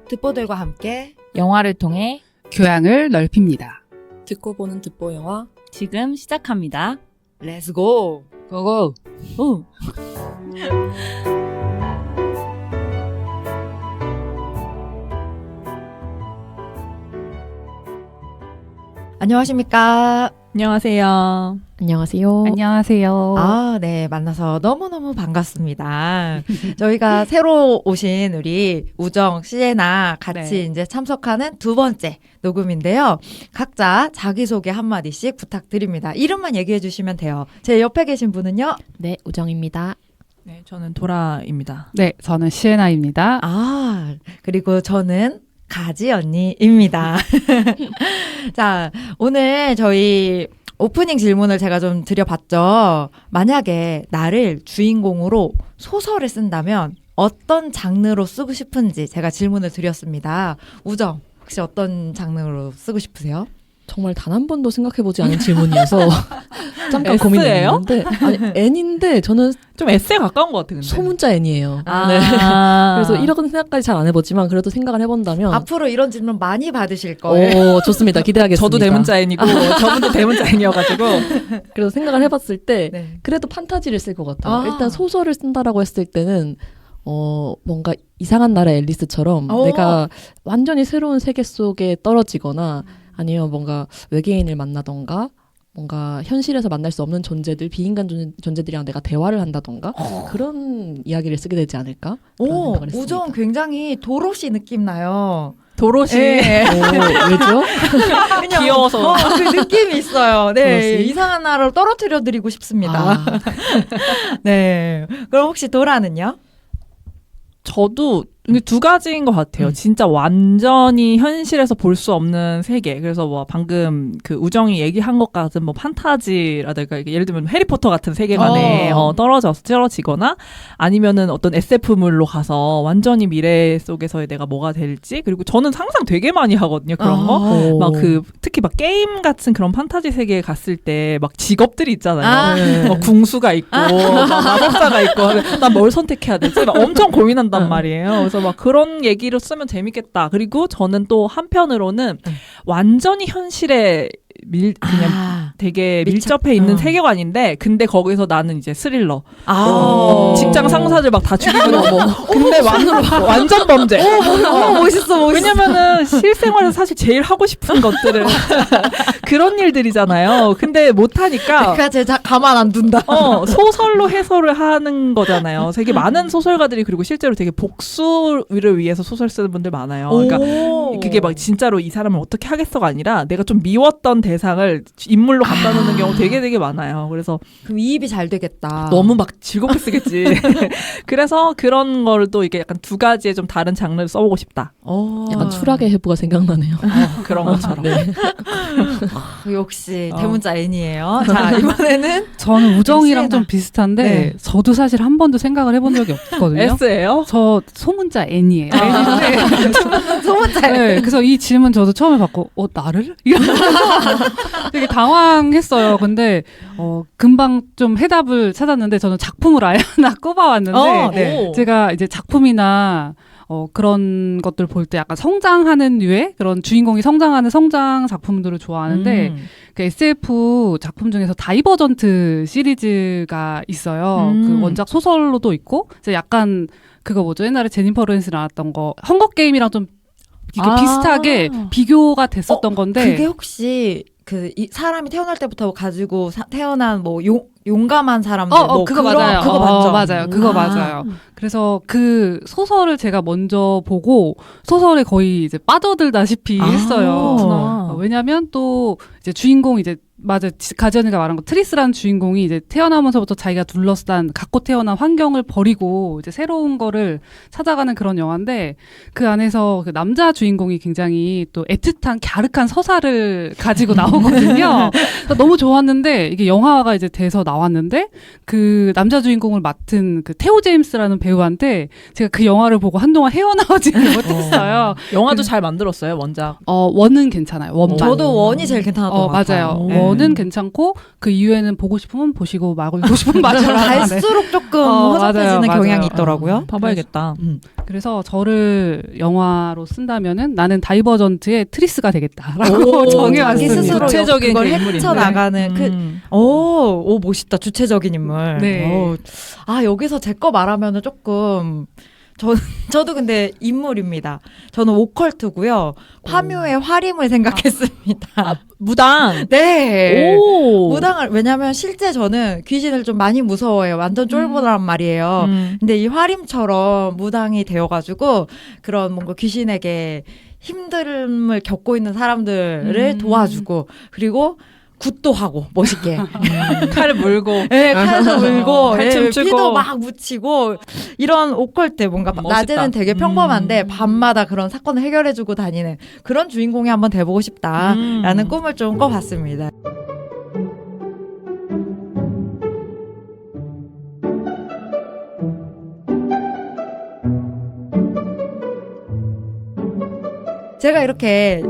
듣보들과 함께 영화를 통해 교양을 넓힙니다. 듣고 보는 듣보 영화 지금 시작합니다. 렛츠고! 고고! 오. 안녕하십니까? 안녕하세요. 안녕하세요. 안녕하세요. 네, 만나서 너무너무 반갑습니다. 저희가 새로 오신 우리 우정, 시에나 같이 네. 이제 참석하는 두 번째 녹음인데요. 각자 자기소개 한마디씩 부탁드립니다. 이름만 얘기해 주시면 돼요. 제 옆에 계신 분은요? 네, 우정입니다. 네, 저는 도라입니다. 네, 저는 시에나입니다. 그리고 저는 가지 언니입니다. 자, 오늘 저희 오프닝 질문을 제가 좀 드려봤죠. 만약에 나를 주인공으로 소설을 쓴다면 어떤 장르로 쓰고 싶은지 제가 질문을 드렸습니다. 우정, 혹시 어떤 장르로 쓰고 싶으세요? 정말 단 한 번도 생각해보지 않은 질문이어서 잠깐 S예요? 고민했는데 아니, N인데 저는 좀 에세에 가까운 것 같아요. 근데. 소문자 N이에요. 네. 아. 그래서 이런 생각까지 잘 안 해보지만 그래도 생각을 해본다면 앞으로 이런 질문 많이 받으실 거예요. 좋습니다. 기대하겠습니다. 저도 대문자인이고 저분도 대문자인이어가지고 그래서 생각을 해봤을 때 네. 그래도 판타지를 쓸 것 같아요. 아. 일단 소설을 쓴다라고 했을 때는 뭔가 이상한 나라 앨리스처럼 내가 완전히 새로운 세계 속에 떨어지거나 아니면 뭔가 외계인을 만나던가 뭔가 현실에서 만날 수 없는 존재들, 비인간 존재들이랑 내가 대화를 한다던가 그런 이야기를 쓰게 되지 않을까? 그런 생각을 했습니다. 우정 굉장히 도로시 느낌 나요. 도로시 네. 왜죠? 그냥 귀여워서. 그 느낌이 있어요. 네, 도로시? 이상한 나라로 떨어뜨려 드리고 싶습니다. 아. 네, 그럼 혹시 도라는요? 저도 이게 두 가지인 것 같아요. 진짜 완전히 현실에서 볼 수 없는 세계. 그래서 뭐 방금 그 우정이 얘기한 것 같은 뭐 판타지라든가 예를 들면 해리포터 같은 세계관에 떨어지거나 아니면은 어떤 SF물로 가서 완전히 미래 속에서의 내가 뭐가 될지. 그리고 저는 상상 되게 많이 하거든요. 그런 거. 막 특히 막 게임 같은 그런 판타지 세계에 갔을 때 막 직업들이 있잖아요. 뭐 궁수가 있고 막 마법사가 있고 난 뭘 선택해야 될지 막 엄청 고민한단 말이에요. 그래서 막 그런 얘기로 쓰면 재밌겠다. 그리고 저는 또 한편으로는 완전히 현실에 그냥 되게 밀접해 있는 세계관인데 근데 거기서 나는 이제 스릴러 직장 상사들 막 다 죽이고 근데 완전 범죄 멋있어. 왜냐면은 실생활에서 사실 제일 하고 싶은 것들은 그런 일들이잖아요. 근데 못하니까 그러니까 제가 가만 안 둔다. 소설로 해설을 하는 거잖아요. 되게 많은 소설가들이 그리고 실제로 되게 복수를 위해서 소설 쓰는 분들 많아요. 그러니까 그게 막 진짜로 이 사람을 어떻게 하겠어가 아니라 내가 좀 미웠던 대상을 인물로 갖다 놓는 경우 되게 많아요. 그래서 그럼 이입이 잘 되겠다. 너무 막 즐겁게 쓰겠지. 그래서 그런 걸 또 이게 약간 두 가지의 좀 다른 장르를 써보고 싶다. 약간 추락의 해부가 생각나네요. 그런 것처럼. 네. 역시 대문자 N이에요. 자, 이번에는 저는 우정이랑 시에나. 좀 비슷한데 네. 저도 사실 한 번도 생각을 해본 적이 없거든요. S예요? 저 소문자 N이에요. 소문자 N. 네, 그래서 이 질문 저도 처음에 받고 나를? 이러면서 되게 당황했어요. 근데 금방 좀 해답을 찾았는데 저는 작품을 아예 하나 꼽아왔는데 네. 제가 이제 작품이나 그런 것들 볼 때 약간 성장하는 류의 그런 주인공이 성장하는 성장 작품들을 좋아하는데 그 SF 작품 중에서 다이버전트 시리즈가 있어요. 그 원작 소설로도 있고 이제 약간 그거 뭐죠? 옛날에 제니퍼 로렌스 나왔던 거 헝거 게임이랑 좀 이게 비슷하게 비교가 됐었던 건데 그게 혹시 이 사람이 태어날 때부터 가지고 태어난 뭐 용감한 사람들 뭐 그거 맞아요. 그거 맞죠? 맞아요. 그거 맞아요. 그래서 그 소설을 제가 먼저 보고 소설에 거의 이제 빠져들다시피 했어요. 왜냐면 또 이제 주인공 이제 맞아 가지언니가 말한 거 트리스라는 주인공이 이제 태어나면서부터 자기가 둘러싼 갖고 태어난 환경을 버리고 이제 새로운 거를 찾아가는 그런 영화인데 그 안에서 그 남자 주인공이 굉장히 또 애틋한 갸륵한 서사를 가지고 나오거든요. 그래서 너무 좋았는데 이게 영화가 이제 돼서 나왔는데 그 남자 주인공을 맡은 그 테오 제임스라는 배우한테 제가 그 영화를 보고 한동안 헤어나오지를 못했어요. 영화도 잘 만들었어요, 원작. 원은 괜찮아요. 원만. 저도 원이 제일 괜찮았던 것 같아요. 맞아요. 저는 괜찮고 그 이후에는 보고 싶으면 보시고 말고 싶으면 마셔라. 갈수록 조금 맞아요, 허접해지는 맞아요. 경향이 있더라고요. 봐봐야겠다. 그래서 저를 영화로 쓴다면은 나는 다이버전트의 트리스가 되겠다라고 자기 정해왔습니다. 스스로 구체적인 그걸 그 인물인데. 헤쳐나가는 오, 멋있다. 주체적인 인물. 네. 여기서 제 거 말하면은 조금, 저도 근데 인물입니다. 저는 오컬트고요. 파묘의 화림을 생각했습니다. 무당. 네. 오. 무당을, 왜냐면 실제 저는 귀신을 좀 많이 무서워해요. 완전 쫄보란 말이에요. 근데 이 화림처럼 무당이 되어가지고 그런 뭔가 귀신에게 힘듦을 겪고 있는 사람들을 도와주고, 그리고 굿도 하고 멋있게 칼 물고. 예, 칼도 물고 칼춤 예, 추고. 피도 막 묻히고 이런 오컬트 뭔가 멋있다. 낮에는 되게 평범한데 밤마다 그런 사건을 해결해주고 다니는 그런 주인공이 한번 돼보고 싶다라는 꿈을 좀 꿔봤습니다. 제가 이렇게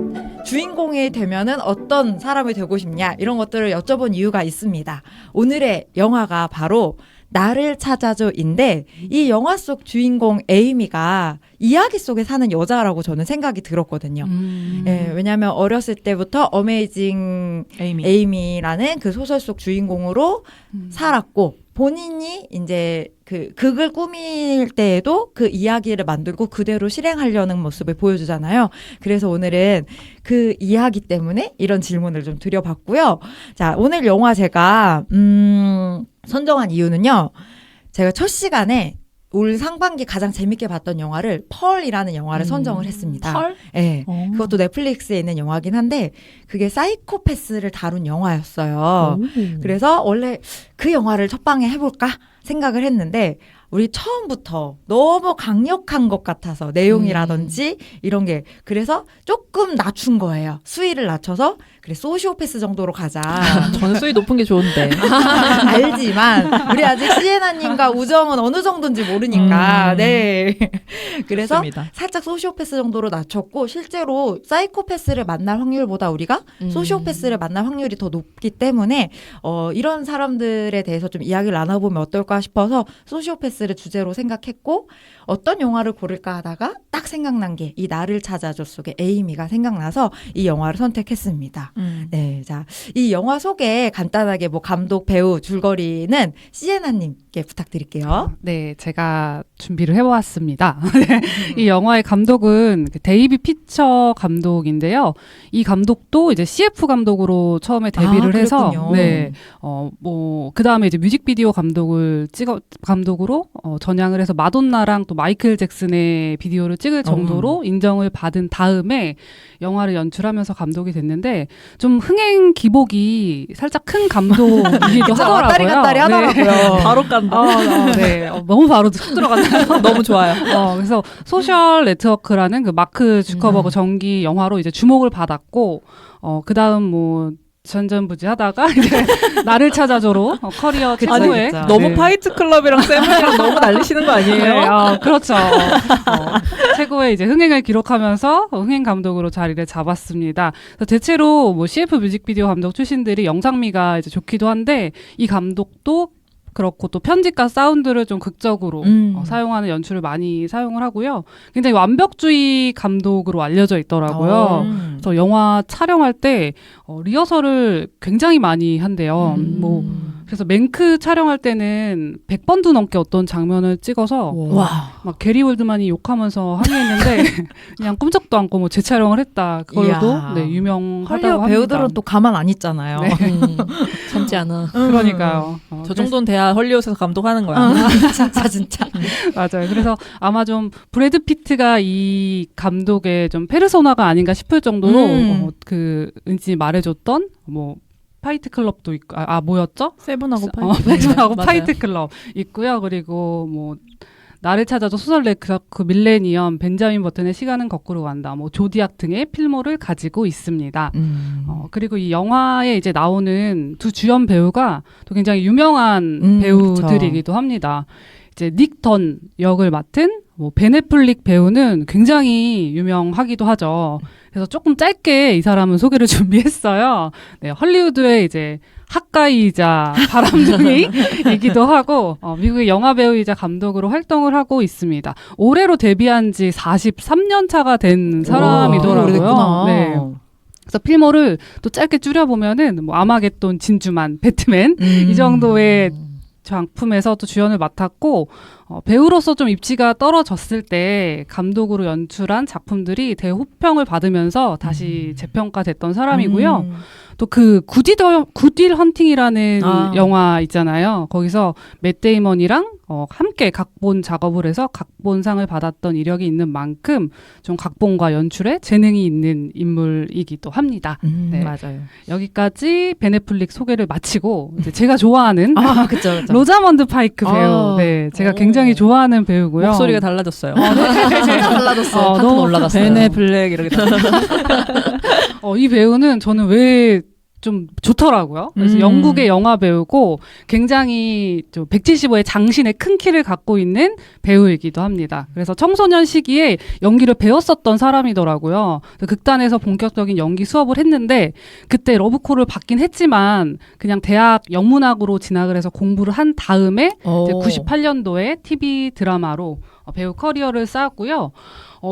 주인공이 되면은 어떤 사람이 되고 싶냐 이런 것들을 여쭤본 이유가 있습니다. 오늘의 영화가 바로 나를 찾아줘인데 이 영화 속 주인공 에이미가 이야기 속에 사는 여자라고 저는 생각이 들었거든요. 예, 왜냐하면 어렸을 때부터 어메이징 에이미라는 그 소설 속 주인공으로 살았고 본인이 이제 그 극을 꾸밀 때에도 그 이야기를 만들고 그대로 실행하려는 모습을 보여주잖아요. 그래서 오늘은 그 이야기 때문에 이런 질문을 좀 드려봤고요. 자, 오늘 영화 제가 선정한 이유는요. 제가 첫 시간에 올 상반기 가장 재밌게 봤던 영화를 펄이라는 영화를 선정을 했습니다. 펄? 네, 그것도 넷플릭스에 있는 영화긴 한데 그게 사이코패스를 다룬 영화였어요. 그래서 원래 그 영화를 첫 방에 해볼까 생각을 했는데 우리 처음부터 너무 강력한 것 같아서 내용이라든지 이런 게 그래서 조금 낮춘 거예요. 수위를 낮춰서 그래 소시오패스 정도로 가자. 저는 수위 높은 게 좋은데. 알지만 우리 아직 시에나님과 우정은 어느 정도인지 모르니까 네. 그래서 좋습니다. 살짝 소시오패스 정도로 낮췄고 실제로 사이코패스를 만날 확률보다 우리가 소시오패스를 만날 확률이 더 높기 때문에 이런 사람들에 대해서 좀 이야기를 나눠보면 어떨까 싶어서 소시오패스를 주제로 생각했고 어떤 영화를 고를까 하다가 딱 생각난 게 이 나를 찾아줘 속의 에이미가 생각나서 이 영화를 선택했습니다. 네, 자, 이 영화 소개 간단하게 뭐 감독, 배우, 줄거리는 시에나님께 부탁드릴게요. 네, 제가 준비를 해보았습니다. 이 영화의 감독은 데이비 피처 감독인데요. 이 감독도 이제 CF 감독으로 처음에 데뷔를 해서, 네, 그 다음에 이제 뮤직비디오 감독으로 전향을 해서 마돈나랑 또 마이클 잭슨의 비디오를 찍을 정도로 인정을 받은 다음에 영화를 연출하면서 감독이 됐는데 좀 흥행 기복이 살짝 큰 감독이기도 하더라고요. 왔다리 갔다리 하더라고요. 네. 바로 간다. 네, 너무 바로 툭 들어갔나요? 너무 좋아요. 그래서 소셜 네트워크라는 그 마크 주커버그 전기 영화로 이제 주목을 받았고, 그 다음 뭐 전전부지 하다가 이제 나를 찾아줘로 커리어 최고의 너무 네. 파이트 클럽이랑 세븐이랑 너무 날리시는 거 아니에요? 네, 그렇죠. 최고의 이제 흥행을 기록하면서 흥행 감독으로 자리를 잡았습니다. 그래서 대체로 뭐 CF 뮤직비디오 감독 출신들이 영상미가 이제 좋기도 한데 이 감독도 그렇고 또 편집과 사운드를 좀 극적으로 사용하는 연출을 많이 사용을 하고요. 굉장히 완벽주의 감독으로 알려져 있더라고요. 그래서 영화 촬영할 때 리허설을 굉장히 많이 한대요. 뭐 그래서 맹크 촬영할 때는 100번도 넘게 어떤 장면을 찍어서 막 게리 올드만이 욕하면서 항의했는데 그냥 꿈쩍도 않고 뭐 재촬영을 했다. 그걸로도 네, 유명하다고 합니다. 배우들은 또 가만 안 있잖아요. 네. 참지 않아. 그러니까요. 저 정도는 돼야 헐리우드에서 감독하는 거야. 진짜. 맞아요. 그래서 아마 좀 브래드 피트가 이 감독의 좀 페르소나가 아닌가 싶을 정도로 그 은지 말해줬던 뭐 파이트 클럽도 있고 뭐였죠? 세븐하고 세븐하고 맞아요. 파이트 클럽 있고요. 그리고 뭐 나를 찾아줘 소설 그 밀레니엄 벤자민 버튼의 시간은 거꾸로 간다. 뭐 조디악 등의 필모를 가지고 있습니다. 그리고 이 영화에 이제 나오는 두 주연 배우가 또 굉장히 유명한 배우들이기도 합니다. 이제 닉던 역을 맡은 뭐 베네플릭 배우는 굉장히 유명하기도 하죠. 그래서 조금 짧게 이 사람은 소개를 준비했어요. 네, 헐리우드의 이제 학가이자 바람둥이이기도 하고 미국의 영화배우이자 감독으로 활동을 하고 있습니다. 올해로 데뷔한 지 43년 차가 된 사람이더라고요. 오래됐구나. 네. 그래서 필모를 또 짧게 줄여보면은 뭐 아마겟돈, 진주만, 배트맨 이 정도의 작품에서 또 주연을 맡았고 배우로서 좀 입지가 떨어졌을 때 감독으로 연출한 작품들이 대호평을 받으면서 다시 재평가됐던 사람이고요. 또 그 굿윌 헌팅이라는 영화 있잖아요. 거기서 맷 데이먼이랑 함께 각본 작업을 해서 각본상을 받았던 이력이 있는 만큼 좀 각본과 연출에 재능이 있는 인물이기도 합니다. 네. 맞아요. 여기까지 베네플릭 소개를 마치고 이제 제가 좋아하는 그쵸. 로자먼드 파이크 배우. 네, 제가 굉장히 좋아하는 배우고요. 목소리가 달라졌어요. 진짜 달라졌어. 너무 올라갔어요. 베네 블랙 이렇게. 이 배우는 저는 왜 좀 좋더라고요. 그래서 영국의 영화 배우고 굉장히 좀 175의 장신의 큰 키를 갖고 있는 배우이기도 합니다. 그래서 청소년 시기에 연기를 배웠었던 사람이더라고요. 극단에서 본격적인 연기 수업을 했는데 그때 러브콜을 받긴 했지만 그냥 대학 영문학으로 진학을 해서 공부를 한 다음에 이제 98년도에 TV 드라마로 배우 커리어를 쌓았고요.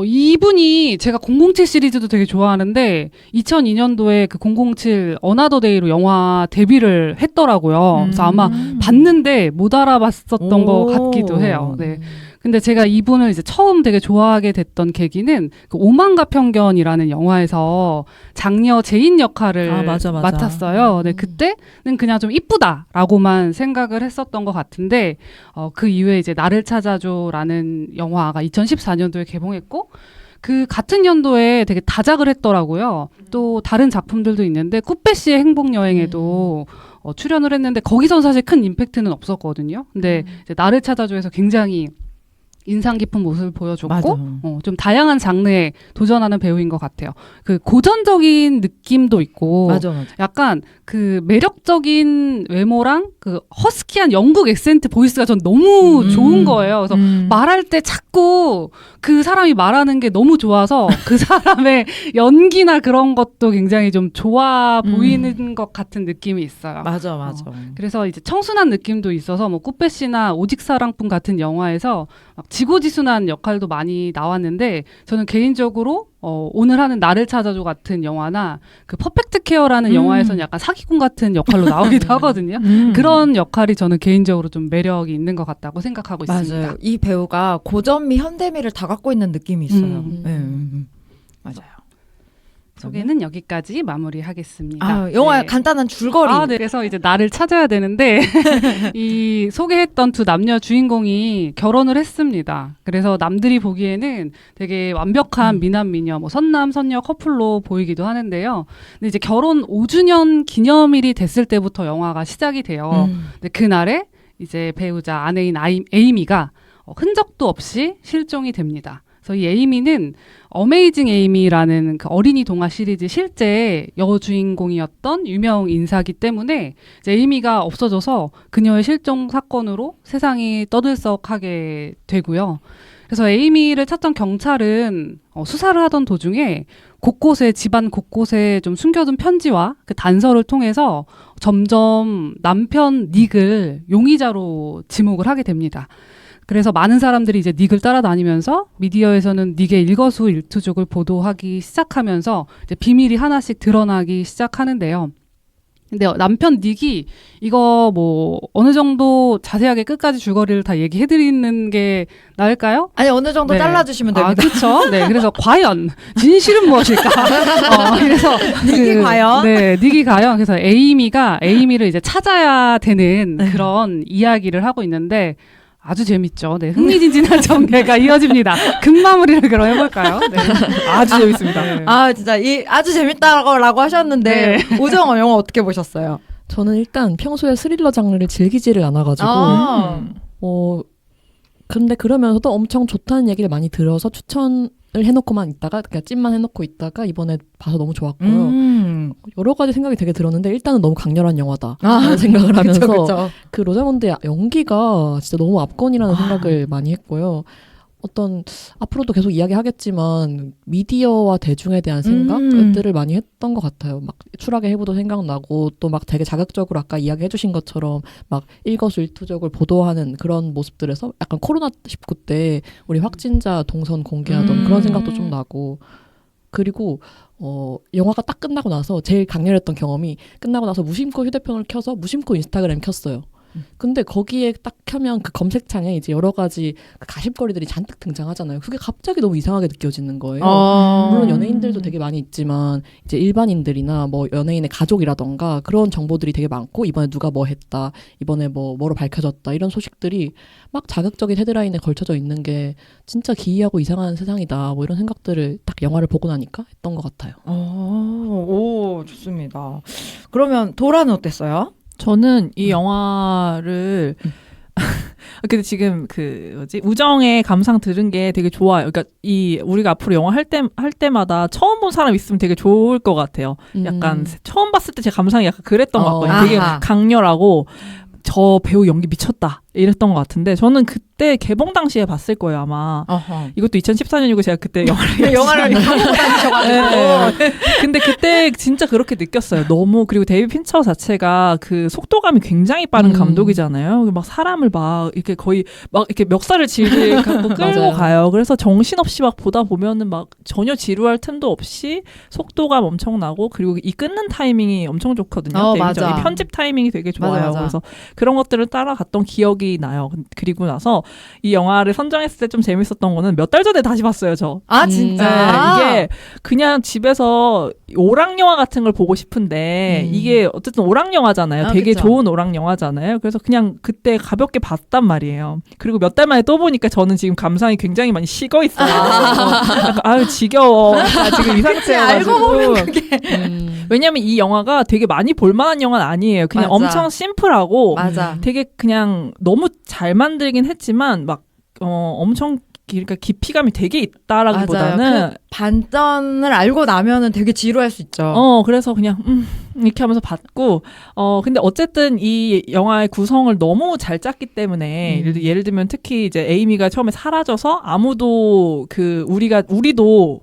이분이 제가 007 시리즈도 되게 좋아하는데 2002년도에 그 007 어나더 데이로 영화 데뷔를 했더라고요. 그래서 아마 봤는데 못 알아봤었던 것 같기도 해요. 네. 근데 제가 이분을 이제 처음 되게 좋아하게 됐던 계기는 그 오만과 편견이라는 영화에서 장녀 제인 역할을 맞아. 맡았어요. 네, 그때는 그냥 좀 이쁘다라고만 생각을 했었던 것 같은데 그 이후에 이제 나를 찾아줘라는 영화가 2014년도에 개봉했고 그 같은 연도에 되게 다작을 했더라고요. 또 다른 작품들도 있는데 쿠페시의 행복여행에도 출연을 했는데 거기선 사실 큰 임팩트는 없었거든요. 근데 이제 나를 찾아줘에서 굉장히 인상 깊은 모습을 보여줬고 좀 다양한 장르에 도전하는 배우인 것 같아요. 그 고전적인 느낌도 있고 맞아. 약간 그 매력적인 외모랑 그 허스키한 영국 액센트 보이스가 전 너무 좋은 거예요. 그래서 말할 때 자꾸 그 사람이 말하는 게 너무 좋아서 그 사람의 연기나 그런 것도 굉장히 좀 좋아 보이는 것 같은 느낌이 있어요. 맞아. 그래서 이제 청순한 느낌도 있어서 뭐 꾸페시나 오직 사랑뿐 같은 영화에서 막 지고지순한 역할도 많이 나왔는데 저는 개인적으로 오늘 하는 나를 찾아줘 같은 영화나 그 퍼펙트 케어라는 영화에서는 약간 사기꾼 같은 역할로 나오기도 하거든요. 그런 역할이 저는 개인적으로 좀 매력이 있는 것 같다고 생각하고 있습니다. 맞아요. 이 배우가 고전미, 현대미를 다 갖고 있는 느낌이 있어요. 맞아요. 소개는 여기까지 마무리하겠습니다. 영화의 네. 간단한 줄거리. 네. 그래서 이제 나를 찾아야 되는데 이 소개했던 두 남녀 주인공이 결혼을 했습니다. 그래서 남들이 보기에는 되게 완벽한 미남 미녀, 뭐 선남 선녀 커플로 보이기도 하는데요. 근데 이제 결혼 5주년 기념일이 됐을 때부터 영화가 시작이 돼요. 근데 그날에 이제 배우자 아내인 에이미가 흔적도 없이 실종이 됩니다. 그래서 이 에이미는 어메이징 에이미라는 그 어린이 동화 시리즈 실제 여주인공이었던 유명 인사기 때문에 이제 에이미가 없어져서 그녀의 실종 사건으로 세상이 떠들썩하게 되고요. 그래서 에이미를 찾던 경찰은 수사를 하던 도중에 곳곳에 집안 곳곳에 좀 숨겨둔 편지와 그 단서를 통해서 점점 남편 닉을 용의자로 지목을 하게 됩니다. 그래서 많은 사람들이 이제 닉을 따라다니면서 미디어에서는 닉의 일거수일투족을 보도하기 시작하면서 이제 비밀이 하나씩 드러나기 시작하는데요. 근데 남편 닉이 이거 뭐 어느 정도 자세하게 끝까지 줄거리를 다 얘기해드리는 게 나을까요? 아니 어느 정도 네. 잘라주시면 됩니다. 그렇죠. 네, 그래서 과연 진실은 무엇일까? 그래서 닉이 과연? 네, 닉이 과연. 그래서 에이미를 이제 찾아야 되는 그런 이야기를 하고 있는데. 아주 재밌죠. 네, 흥미진진한 전개가 이어집니다. 급마무리를 그럼 해볼까요? 네. 아주 재밌습니다. 네. 진짜 아주 재밌다라고 하셨는데 오정어 영화 어떻게 보셨어요? 저는 일단 평소에 스릴러 장르를 즐기지를 않아가지고 근데 그러면서도 엄청 좋다는 얘기를 많이 들어서 추천을 해놓고만 있다가 그냥 찜만 해놓고 있다가 이번에 봐서 너무 좋았고요. 여러 가지 생각이 되게 들었는데 일단은 너무 강렬한 영화다 라는 생각을 하면서 그쵸. 그 로자몬드의 연기가 진짜 너무 압권이라는 생각을 많이 했고요. 어떤 앞으로도 계속 이야기하겠지만 미디어와 대중에 대한 생각들을 많이 했던 것 같아요. 막 추락의 해부도 생각나고 또 막 되게 자극적으로 아까 이야기해주신 것처럼 막 일거수일투족을 보도하는 그런 모습들에서 약간 코로나19 때 우리 확진자 동선 공개하던 그런 생각도 좀 나고 그리고 영화가 딱 끝나고 나서 제일 강렬했던 경험이 끝나고 나서 무심코 휴대폰을 켜서 무심코 인스타그램 켰어요. 근데 거기에 딱 켜면 그 검색창에 이제 여러 가지 그 가십거리들이 잔뜩 등장하잖아요. 그게 갑자기 너무 이상하게 느껴지는 거예요. 물론 연예인들도 되게 많이 있지만 이제 일반인들이나 뭐 연예인의 가족이라던가 그런 정보들이 되게 많고 이번에 누가 뭐 했다, 이번에 뭐로 밝혀졌다 이런 소식들이 막 자극적인 헤드라인에 걸쳐져 있는 게 진짜 기이하고 이상한 세상이다. 뭐 이런 생각들을 딱 영화를 보고 나니까 했던 것 같아요. 오, 좋습니다. 그러면 도라는 어땠어요? 저는 이 영화를 근데 지금 우정의 감상 들은 게 되게 좋아요. 그러니까 우리가 앞으로 영화 할 때마다 처음 본 사람 있으면 되게 좋을 것 같아요. 약간 처음 봤을 때 제 감상이 약간 그랬던 것 같거든요. 되게 강렬하고 저 배우 연기 미쳤다 이랬던 것 같은데 저는 그때 개봉 당시에 봤을 거예요 아마. 이것도 2014년이고 제가 그때 영화를 한국 다니셔가지고. 근데 그때 진짜 그렇게 느꼈어요. 너무 그리고 데이비드 핀처 자체가 그 속도감이 굉장히 빠른 감독이잖아요. 막 사람을 막 이렇게 거의 막 이렇게 멱살을 질질 갖고 끌고 가요. 그래서 정신없이 막 보다 보면은 막 전혀 지루할 틈도 없이 속도감 엄청나고 그리고 이 끊는 타이밍이 엄청 좋거든요. 맞아. 이 편집 타이밍이 되게 좋아요. 맞아. 그래서 그런 것들을 따라갔던 기억이 나요. 그리고 나서 이 영화를 선정했을 때 좀 재밌었던 거는 몇 달 전에 다시 봤어요, 저. 아, 진짜? 이게 그냥 집에서 오락영화 같은 걸 보고 싶은데 이게 어쨌든 오락영화잖아요. 되게 그쵸. 좋은 오락영화잖아요. 그래서 그냥 그때 가볍게 봤단 말이에요. 그리고 몇 달 만에 또 보니까 저는 지금 감상이 굉장히 많이 식어 있어요. 아유, 지겨워. 지금 이 상태여가지고. 알고 보면 그게. 왜냐면 이 영화가 되게 많이 볼만한 영화는 아니에요. 그냥 맞아. 엄청 심플하고 맞아. 되게 그냥 너무 잘 만들긴 했지만 막 엄청 그러니까 깊이감이 되게 있다라기보다는 그 반전을 알고 나면은 되게 지루할 수 있죠. 그래서 그냥 이렇게 하면서 봤고 근데 어쨌든 이 영화의 구성을 너무 잘 짰기 때문에 예를 들면 특히 이제 에이미가 처음에 사라져서 아무도 우리도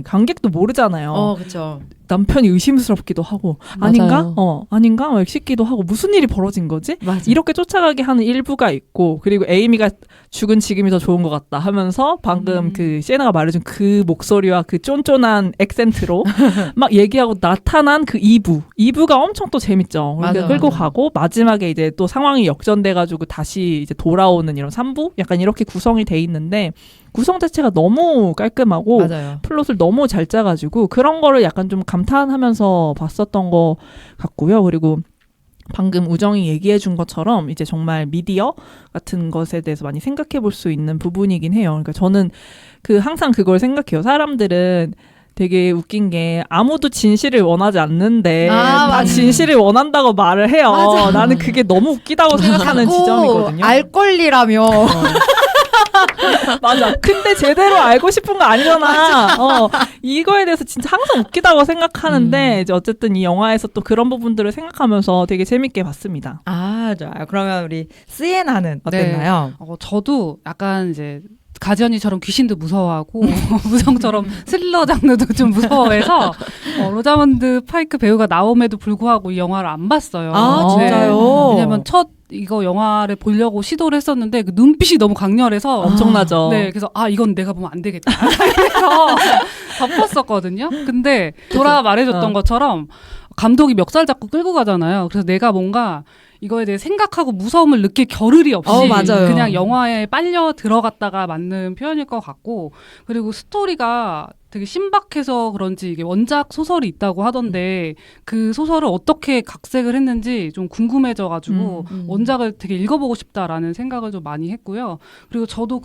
관객도 모르잖아요. 그렇죠. 남편이 의심스럽기도 하고 아닌가? 아닌가? 막 싶기도 하고 무슨 일이 벌어진 거지? 맞아. 이렇게 쫓아가게 하는 일부가 있고 그리고 에이미가 죽은 지금이 더 좋은 것 같다 하면서 방금 그 시에나가 말해준 그 목소리와 그 쫀쫀한 액센트로 막 얘기하고 나타난 그 2부가 엄청 또 재밌죠. 그러니까 끌고 가고 마지막에 이제 또 상황이 역전돼가지고 다시 이제 돌아오는 이런 3부? 약간 이렇게 구성이 돼 있는데 구성 자체가 너무 깔끔하고 맞아요. 플롯을 너무 잘 짜가지고 그런 거를 약간 좀 감탄하면서 봤었던 것 같고요. 그리고 방금 우정이 얘기해 준 것처럼 이제 정말 미디어 같은 것에 대해서 많이 생각해 볼 수 있는 부분이긴 해요. 그러니까 저는 항상 그걸 생각해요. 사람들은 되게 웃긴 게 아무도 진실을 원하지 않는데 다 맞아. 진실을 원한다고 말을 해요. 맞아. 나는 그게 너무 웃기다고 생각하는 지점이거든요. 알 권리라며. 맞아. 근데 제대로 알고 싶은 거 아니잖아. 이거에 대해서 진짜 항상 웃기다고 생각하는데 이제 어쨌든 이 영화에서 또 그런 부분들을 생각하면서 되게 재밌게 봤습니다. 좋아요. 그러면 우리 시에나는 어땠나요? 저도 약간 이제 가지언니처럼 귀신도 무서워하고 우정처럼 스릴러 장르도 좀 무서워해서 로자먼드 파이크 배우가 나옴에도 불구하고 이 영화를 안 봤어요. 진짜요? 왜냐면 이거 영화를 보려고 시도를 했었는데 그 눈빛이 너무 강렬해서 엄청나죠. 네, 그래서 이건 내가 보면 안 되겠다. 그래서 덮었었거든요. 근데 돌아 말해줬던 것처럼 감독이 멱살 잡고 끌고 가잖아요. 그래서 내가 뭔가 이거에 대해 생각하고 무서움을 느낄 겨를이 없이 맞아요. 그냥 영화에 빨려 들어갔다가 맞는 표현일 것 같고 그리고 스토리가 되게 신박해서 그런지 이게 원작 소설이 있다고 하던데 그 소설을 어떻게 각색을 했는지 좀 궁금해져가지고 원작을 되게 읽어보고 싶다라는 생각을 좀 많이 했고요. 그리고 저도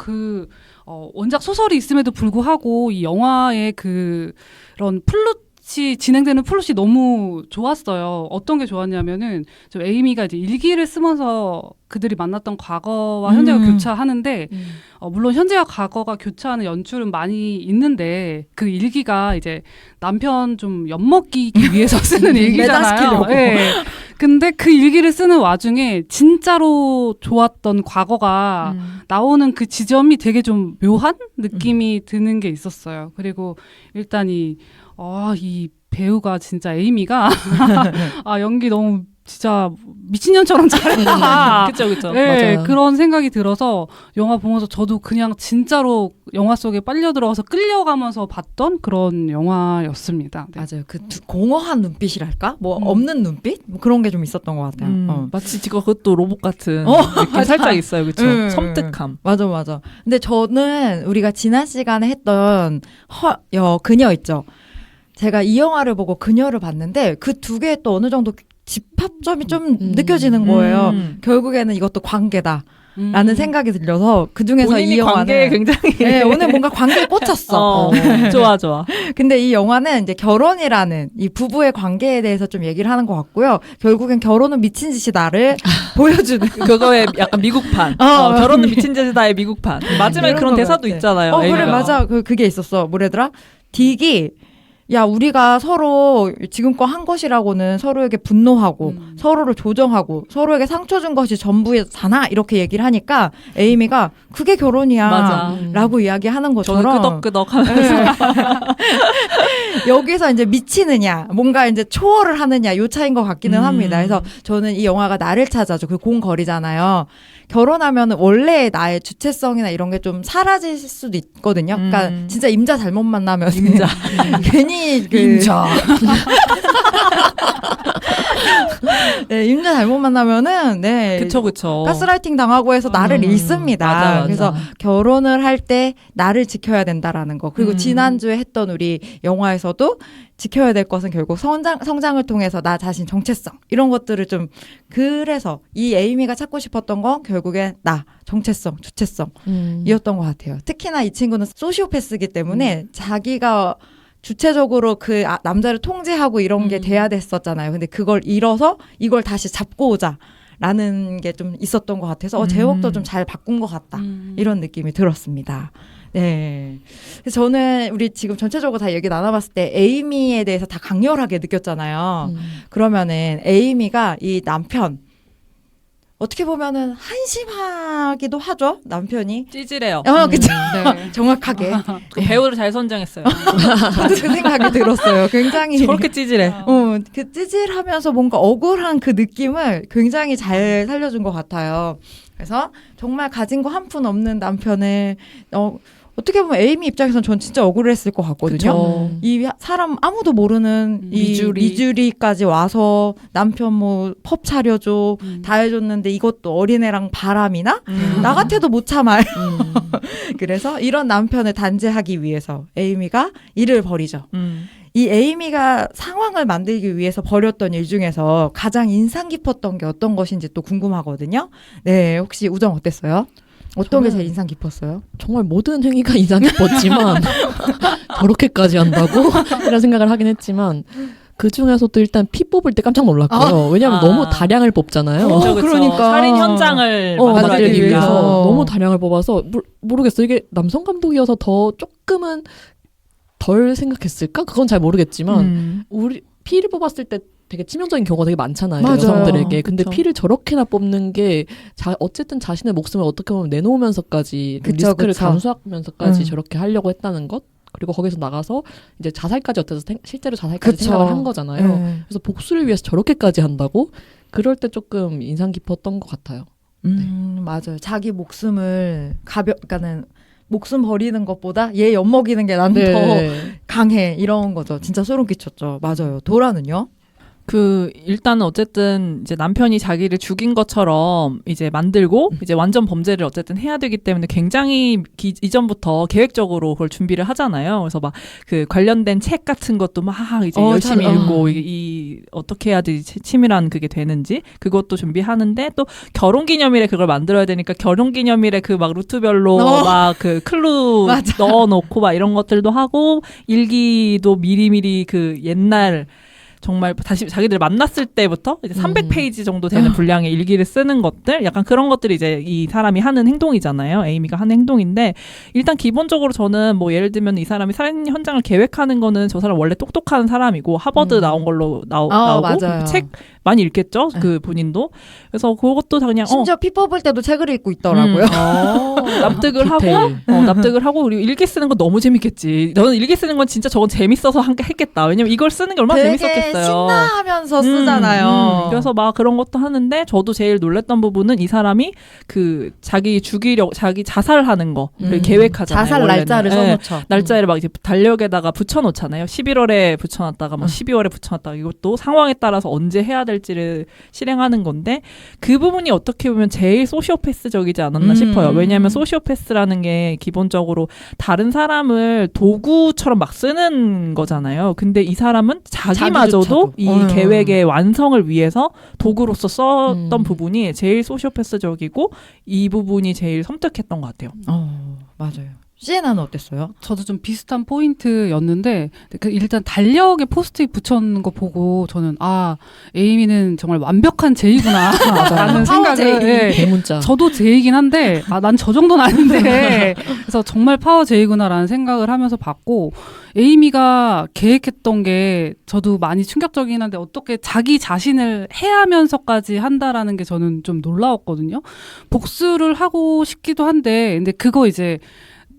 원작 소설이 있음에도 불구하고 이 영화의 그런 플롯 같이 진행되는 플롯이 너무 좋았어요. 어떤 게 좋았냐면은 저 에이미가 이제 일기를 쓰면서 그들이 만났던 과거와 현재가 교차하는데 물론 현재와 과거가 교차하는 연출은 많이 있는데 그 일기가 이제 남편 좀 엿먹이기 위해서 쓰는 일기잖아요. 매달시키려고. 네. 근데 그 일기를 쓰는 와중에 진짜로 좋았던 과거가 나오는 그 지점이 되게 좀 묘한 느낌이 드는 게 있었어요. 그리고 일단 이 배우가 진짜 에이미가 연기 너무 진짜 미친년처럼 잘했다. 그쵸. 네, 맞아요. 그런 생각이 들어서 영화 보면서 저도 그냥 진짜로 영화 속에 빨려 들어가서 끌려가면서 봤던 그런 영화였습니다. 네. 맞아요. 그 공허한 눈빛이랄까? 뭐 없는 눈빛? 뭐 그런 게 좀 있었던 것 같아요. 마치 지금 그것도 로봇 같은 느낌 맞아. 살짝 있어요. 그쵸? 섬뜩함. 맞아. 근데 저는 우리가 지난 시간에 했던 그녀 있죠. 제가 이 영화를 보고 그녀를 봤는데 그 두 개에 또 어느 정도 집합점이 좀 느껴지는 거예요. 결국에는 이것도 관계다. 라는 생각이 들려서 그 중에서 본인이 이 영화는 관계에 굉장히 네, 오늘 뭔가 관계에 꽂혔어. 좋아. 근데 이 영화는 이제 결혼이라는 이 부부의 관계에 대해서 좀 얘기를 하는 것 같고요. 결국엔 결혼은 미친 짓이다를 보여주는. 그거에 약간 미국판. 결혼은 미친 짓이다의 미국판. 마지막에 이런 그런 거 대사도 같아. 있잖아요. 그래 에이미가. 맞아. 그게 있었어. 뭐래더라? 딕이 야 우리가 서로 지금껏 한 것이라고는 서로에게 분노하고 서로를 조정하고 서로에게 상처 준 것이 전부잖아 이렇게 얘기를 하니까 에이미가 그게 결혼이야 맞아. 라고 이야기하는 저는 것처럼 끄덕끄덕 하면서. 여기서 이제 미치느냐 뭔가 이제 초월을 하느냐 요 차이인 것 같기는 합니다. 그래서 저는 이 영화가 나를 찾아줘 그 공거리잖아요. 결혼하면 원래 나의 주체성이나 이런 게 좀 사라질 수도 있거든요. 그러니까 진짜 임자 잘못 만나면 임자. 괜히 임자 네, 임자 잘못 만나면은 네 그쵸. 가스라이팅 당하고 해서 나를 잃습니다. 맞아. 그래서 결혼을 할 때 나를 지켜야 된다라는 거. 그리고 지난주에 했던 우리 영화에서도 지켜야 될 것은 결국 성장을 통해서 나 자신 정체성 이런 것들을 좀 그래서 이 에이미가 찾고 싶었던 건 결국엔 나 정체성 주체성이었던 것 같아요. 특히나 이 친구는 소시오패스이기 때문에 자기가 주체적으로 그 남자를 통제하고 이런 게 돼야 됐었잖아요. 근데 그걸 잃어서 이걸 다시 잡고 오자. 라는 게 좀 있었던 것 같아서 제목도 좀 잘 바꾼 것 같다. 이런 느낌이 들었습니다. 네. 그래서 저는 우리 지금 전체적으로 다 얘기 나눠봤을 때 에이미에 대해서 다 강렬하게 느꼈잖아요. 그러면은 에이미가 이 남편 어떻게 보면은 한심하기도 하죠. 남편이. 찌질해요. 그쵸. 네. 정확하게. 배우를 잘 선정했어요. 저도 그 생각이 들었어요. 굉장히. 저렇게 찌질해. 그 찌질하면서 뭔가 억울한 그 느낌을 굉장히 잘 살려준 것 같아요. 그래서 정말 가진 거 한 푼 없는 남편을 어떻게 보면 에이미 입장에서는 전 진짜 억울했을 것 같거든요. 그쵸. 이 사람 아무도 모르는 이 미주리까지 와서 남편 뭐 펍 차려줘 다 해줬는데 이것도 어린애랑 바람이나 나 같아도 못 참아요. 그래서 이런 남편을 단죄하기 위해서 에이미가 일을 벌이죠. 이 에이미가 상황을 만들기 위해서 벌였던 일 중에서 가장 인상 깊었던 게 어떤 것인지 또 궁금하거든요. 네, 혹시 우정 어땠어요? 어떤 게 제일 인상 깊었어요? 정말 모든 행위가 인상 깊었지만 저렇게까지 한다고? 이런 생각을 하긴 했지만 그 중에서도 일단 피 뽑을 때 깜짝 놀랐고요. 왜냐하면 너무 다량을 뽑잖아요. 그쵸. 그러니까. 살인 현장을 만들기 만들기 위해서 위해서. 너무 다량을 뽑아서 모르겠어요. 이게 남성 감독이어서 더 조금은 덜 생각했을까? 그건 잘 모르겠지만 우리 피를 뽑았을 때 되게 치명적인 경우가 되게 많잖아요. 맞아요. 여성들에게. 근데 그쵸. 피를 저렇게나 뽑는 게 어쨌든 자신의 목숨을 어떻게 보면 내놓으면서까지 그쵸, 리스크를 그쵸. 감수하면서까지 저렇게 하려고 했다는 것. 그리고 거기서 나가서 이제 자살까지 어때서 실제로 자살까지 그쵸. 생각을 한 거잖아요. 네. 그래서 복수를 위해서 저렇게까지 한다고? 그럴 때 조금 인상 깊었던 것 같아요. 맞아요. 자기 목숨을 그러니까는 목숨 버리는 것보다 얘 엿먹이는 게 난 더 강해 이런 거죠. 진짜 소름 끼쳤죠. 맞아요. 도라는요? 일단은 어쨌든 이제 남편이 자기를 죽인 것처럼 이제 만들고 이제 완전 범죄를 어쨌든 해야 되기 때문에 굉장히 이전부터 계획적으로 그걸 준비를 하잖아요. 그래서 막 그 관련된 책 같은 것도 막 이제 열심히 읽고 이 어떻게 해야지 치밀한 그게 되는지 그것도 준비하는데 또 결혼기념일에 그걸 만들어야 되니까 결혼기념일에 그 막 루트별로 막 그 클루 넣어놓고 막 이런 것들도 하고 일기도 미리미리 그 옛날 정말 다시 자기들 만났을 때부터 이제 300페이지 정도 되는 분량의 일기를 쓰는 것들, 약간 그런 것들이 이제 이 사람이 하는 행동이잖아요. 에이미가 하는 행동인데, 일단 기본적으로 저는 뭐 예를 들면 이 사람이 살인 현장을 계획하는 거는 저 사람 원래 똑똑한 사람이고 하버드 나온 걸로 나오고 맞아요. 책 많이 읽겠죠? 그 본인도. 그래서 그것도 다 그냥 심지어 피 뽑을 때도 책을 읽고 있더라고요. 납득을 하고 그리고 일기 쓰는 거 너무 재밌겠지. 저는 일기 쓰는 건 진짜 저건 재밌어서 했겠다. 왜냐면 이걸 쓰는 게 얼마나 재밌었겠어요. 신나하면서 쓰잖아요. 그래서 막 그런 것도 하는데 저도 제일 놀랬던 부분은 이 사람이 그 자기 자살하는 거 계획하잖아요. 자살 원래는. 날짜를 써놓죠. 날짜를 막 이제 달력에다가 붙여놓잖아요. 11월에 붙여놨다가 뭐 12월에 붙여놨다가 이것도 상황에 따라서 언제 해야 될지를 실행하는 건데 그 부분이 어떻게 보면 제일 소시오패스적이지 않았나 싶어요. 왜냐하면 소시오패스라는 게 기본적으로 다른 사람을 도구처럼 막 쓰는 거잖아요. 근데 이 사람은 자기마저도 이 계획의 완성을 위해서 도구로서 썼던 부분이 제일 소시오패스적이고 이 부분이 제일 섬뜩했던 것 같아요. 맞아요. 시에나는 어땠어요? 저도 좀 비슷한 포인트였는데 일단 달력에 포스트잇 붙여놓는 거 보고 저는 에이미는 정말 완벽한 제이구나 라는 생각을 대문자. 저도 제이긴 한데 난 저 정도는 아닌데 그래서 정말 파워 제이구나라는 생각을 하면서 봤고 에이미가 계획했던 게 저도 많이 충격적이긴 한데 어떻게 자기 자신을 해하면서까지 한다라는 게 저는 좀 놀라웠거든요. 복수를 하고 싶기도 한데 근데 그거 이제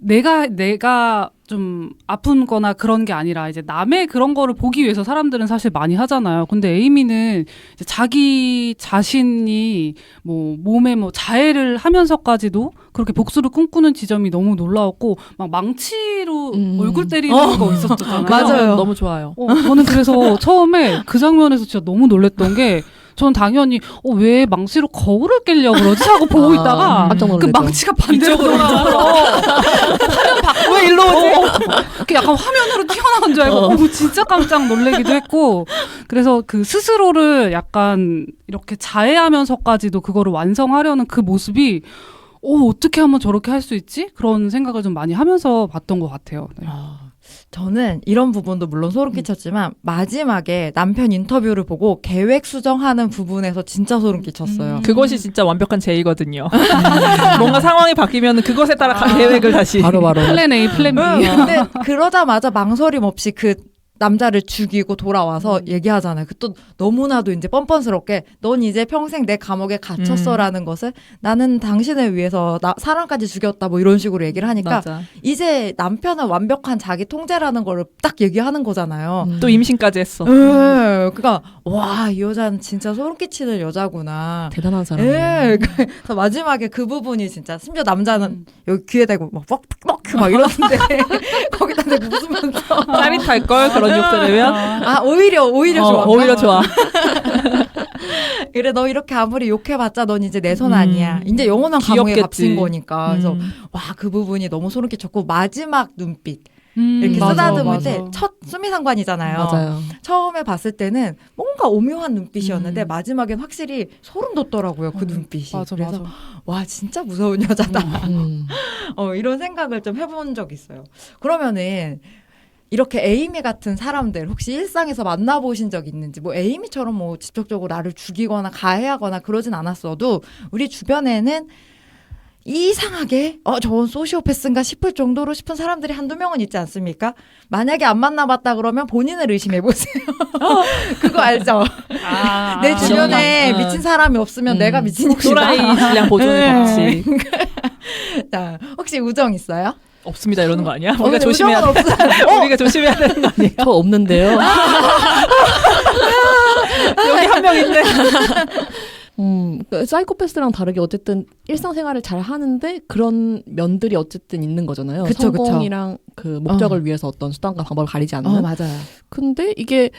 내가 좀 아픈 거나 그런 게 아니라 이제 남의 그런 거를 보기 위해서 사람들은 사실 많이 하잖아요. 근데 에이미는 이제 자기 자신이 뭐 몸에 뭐 자해를 하면서까지도 그렇게 복수를 꿈꾸는 지점이 너무 놀라웠고 막 망치로 얼굴 때리는 거 있었잖아요. 맞아요. 너무 좋아요. 저는 그래서 처음에 그 장면에서 진짜 너무 놀랬던 게 전 당연히 왜 망치로 거울을 깨려고 그러지 하고 보고 있다가 깜짝 놀랐죠. 그 망치가 반대로 돌아와서 화면 바꾸고 왜 일로 오지? 약간 화면으로 튀어나온 줄 알고 진짜 깜짝 놀래기도 했고 그래서 그 스스로를 약간 이렇게 자해하면서까지도 그거를 완성하려는 그 모습이 어떻게 하면 저렇게 할 수 있지? 그런 생각을 좀 많이 하면서 봤던 것 같아요. 네. 저는 이런 부분도 물론 소름 끼쳤지만 마지막에 남편 인터뷰를 보고 계획 수정하는 부분에서 진짜 소름 끼쳤어요. 그것이 진짜 완벽한 제이거든요. 뭔가 상황이 바뀌면 그것에 따라 계획을 다시 바로 플랜 A, 플랜 B. 근데 그러자마자 망설임 없이 그 남자를 죽이고 돌아와서 얘기하잖아요. 그 또 너무나도 이제 뻔뻔스럽게 넌 이제 평생 내 감옥에 갇혔어라는 것을 나는 당신을 위해서 사람까지 죽였다 뭐 이런 식으로 얘기를 하니까 맞아. 이제 남편은 완벽한 자기 통제라는 거를 딱 얘기하는 거잖아요. 또 임신까지 했어. 그러니까 와, 이 여자는 진짜 소름 끼치는 여자구나. 대단한 사람이에요. 예. 그래서 마지막에 그 부분이 진짜 심지어 남자는 여기 귀에 대고 막 뻑뻑 이러는데 거기다 대고 웃으면서 짜릿할 걸 그런 욕 들으면. 오히려 좋아. 오히려 좋아. 그래 너 이렇게 아무리 욕해봤자 넌 이제 내 손 아니야. 이제 영원한 감옥에 귀엽겠지. 갇힌 거니까. 그래서 와, 그 부분이 너무 소름 끼쳤고 마지막 눈빛 이렇게 맞아, 쓰다듬을 맞아. 때 첫 수미상관이잖아요. 맞아요. 처음에 봤을 때는 뭔가 오묘한 눈빛이었는데 마지막엔 확실히 소름 돋더라고요. 그 눈빛이. 맞아, 그래서 맞아. 와, 진짜 무서운 여자다. 음. 이런 생각을 좀 해본 적 있어요. 그러면은 이렇게 에이미 같은 사람들 혹시 일상에서 만나보신 적 있는지, 뭐 에이미처럼 뭐 직접적으로 나를 죽이거나 가해하거나 그러진 않았어도 우리 주변에는 이상하게 저건 소시오패스인가 싶을 정도로 싶은 사람들이 한두 명은 있지 않습니까? 만약에 안 만나봤다 그러면 본인을 의심해보세요. 그거 알죠? 내 주변에 기억나. 미친 사람이 없으면 내가 미친 또라이 질량 보존의 법칙. 자, 혹시 우정 있어요? 없습니다 이러는 거 아니야? 우리가 근데 조심해야 우정은 돼. 없어요. 우리가 조심해야 되는 거 아니에요? 저 없는데요. 여기 한 명 있네. 사이코패스랑 다르게 어쨌든 일상생활을 잘 하는데 그런 면들이 어쨌든 있는 거잖아요. 그쵸, 그쵸. 성공이랑 그 목적을 위해서 어떤 수단과 방법을 가리지 않는. 맞아요. 근데 이게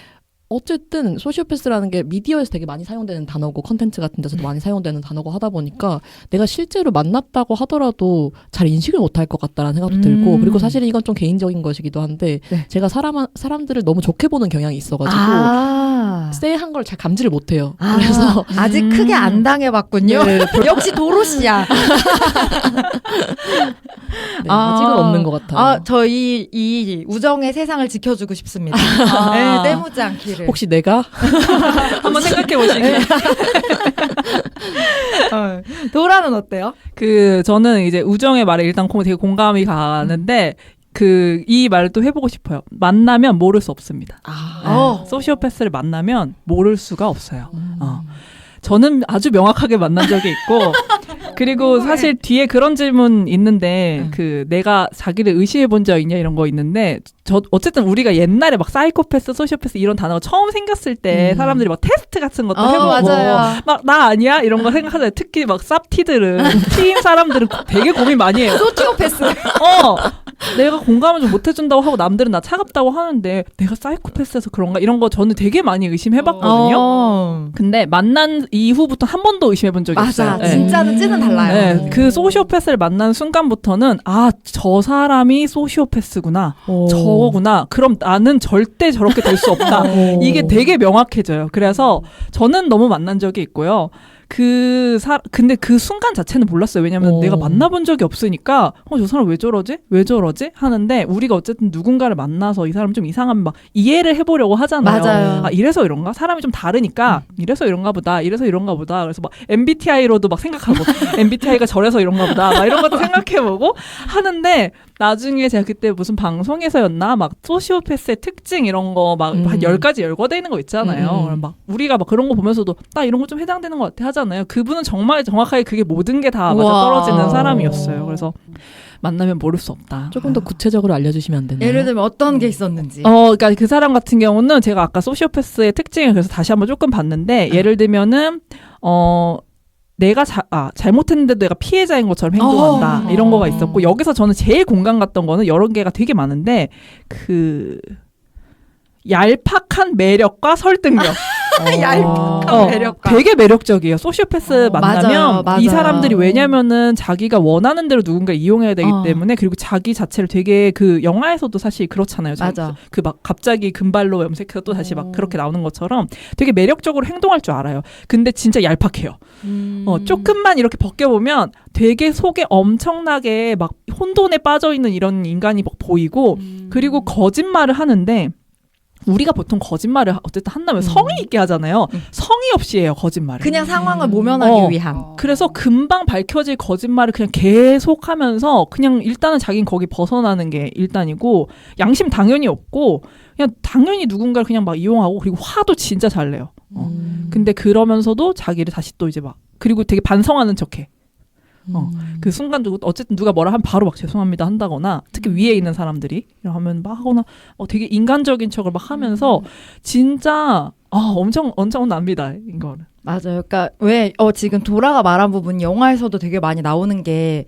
어쨌든 소시오패스라는 게 미디어에서 되게 많이 사용되는 단어고 컨텐츠 같은 데서도 많이 사용되는 단어고 하다 보니까 내가 실제로 만났다고 하더라도 잘 인식을 못할 것 같다라는 생각도 들고 그리고 사실 이건 좀 개인적인 것이기도 한데 네. 제가 사람들을 너무 좋게 보는 경향이 있어가지고 쎄한 걸 잘 감지를 못해요. 그래서 아직 크게 안 당해봤군요. 네, 역시 도로시야. 네, 아직은 없는 것 같아요. 저희 이 우정의 세상을 지켜주고 싶습니다. 네, 떼무지 않기를. 혹시 내가 한번 생각해 보시길. 도라는 어때요? 저는 이제 우정의 말에 일단 되게 공감이 가는데 이 말을 또 해보고 싶어요. 만나면 모를 수 없습니다. 소시오패스를 만나면 모를 수가 없어요. 저는 아주 명확하게 만난 적이 있고 그리고 사실 뒤에 그런 질문 있는데 내가 자기를 의심해 본 적 있냐 이런 거 있는데 어쨌든 우리가 옛날에 막 사이코패스, 소시오패스 이런 단어가 처음 생겼을 때 사람들이 막 테스트 같은 것도 해보고 맞아요. 막 나 아니야 이런 거 생각하잖아요. 특히 막 쌉티들은 T인 사람들은 되게 고민 많이 해요. 소티오패스. 내가 공감을 좀 못해준다고 하고 남들은 나 차갑다고 하는데 내가 사이코패스에서 그런가 이런 거 저는 되게 많이 의심해봤거든요. 근데 만난 이후부터 한 번도 의심해본 적이 없어요. 맞아. 진짜는 찌는 달라요. 네, 그 소시오패스를 만난 순간부터는 저 사람이 소시오패스구나. 저거구나. 그럼 나는 절대 저렇게 될 수 없다. 이게 되게 명확해져요. 그래서 저는 너무 만난 적이 있고요. 근데 그 순간 자체는 몰랐어요. 왜냐면 내가 만나본 적이 없으니까, 저 사람 왜 저러지? 왜 저러지? 하는데, 우리가 어쨌든 누군가를 만나서 이 사람 좀 이상하면 막 이해를 해보려고 하잖아요. 맞아요. 이래서 이런가? 사람이 좀 다르니까, 이래서 이런가 보다. 이래서 이런가 보다. 그래서 막 MBTI로도 막 생각하고, MBTI가 저래서 이런가 보다. 막 이런 것도 생각해보고 하는데, 나중에 제가 그때 무슨 방송에서였나? 막 소시오패스의 특징 이런 거 막 한 10가지 열거돼 있는 거 있잖아요. 그럼 막 우리가 막 그런 거 보면서도 나 이런 거 좀 해당되는 것 같아 하잖아요. 그분은 정말 정확하게 그게 모든 게 다 맞아 떨어지는 사람이었어요. 그래서 만나면 모를 수 없다. 조금 더 구체적으로 알려주시면 안 되나요? 예를 들면 어떤 게 있었는지. 그러니까 그 사람 같은 경우는 제가 아까 소시오패스의 특징을 그래서 다시 한번 조금 봤는데 예를 들면은 내가 잘못했는데도 내가 피해자인 것처럼 행동한다. 이런 거가 있었고 여기서 저는 제일 공감 갔던 거는 여러 개가 되게 많은데 얄팍한 매력과 설득력. 얄팍한 매력과. 되게 매력적이에요. 소시오패스 만나면 맞아요. 이 사람들이 왜냐면은 자기가 원하는 대로 누군가 이용해야 되기 때문에 그리고 자기 자체를 되게 영화에서도 사실 그렇잖아요. 맞아. 막 갑자기 금발로 염색해서 또 다시 막 그렇게 나오는 것처럼 되게 매력적으로 행동할 줄 알아요. 근데 진짜 얄팍해요. 조금만 이렇게 벗겨보면 되게 속에 엄청나게 막 혼돈에 빠져 있는 이런 인간이 막 보이고 그리고 거짓말을 하는데 우리가 보통 거짓말을 어쨌든 한다면 성의 있게 하잖아요. 성의 없이 해요, 거짓말을. 그냥 상황을 모면하기 위한. 그래서 금방 밝혀질 거짓말을 그냥 계속 하면서 그냥 일단은 자기는 거기 벗어나는 게 일단이고 양심 당연히 없고 그냥 당연히 누군가를 그냥 막 이용하고 그리고 화도 진짜 잘 내요. 근데 그러면서도 자기를 다시 또 이제 막 그리고 되게 반성하는 척해. 그 순간도 어쨌든 누가 뭐라 하면 바로 막 죄송합니다 한다거나 특히 위에 있는 사람들이 이러면 막 하거나 되게 인간적인 척을 막 하면서 진짜 엄청 납니다 이거는. 맞아요. 그러니까 왜 지금 도라가 말한 부분 영화에서도 되게 많이 나오는 게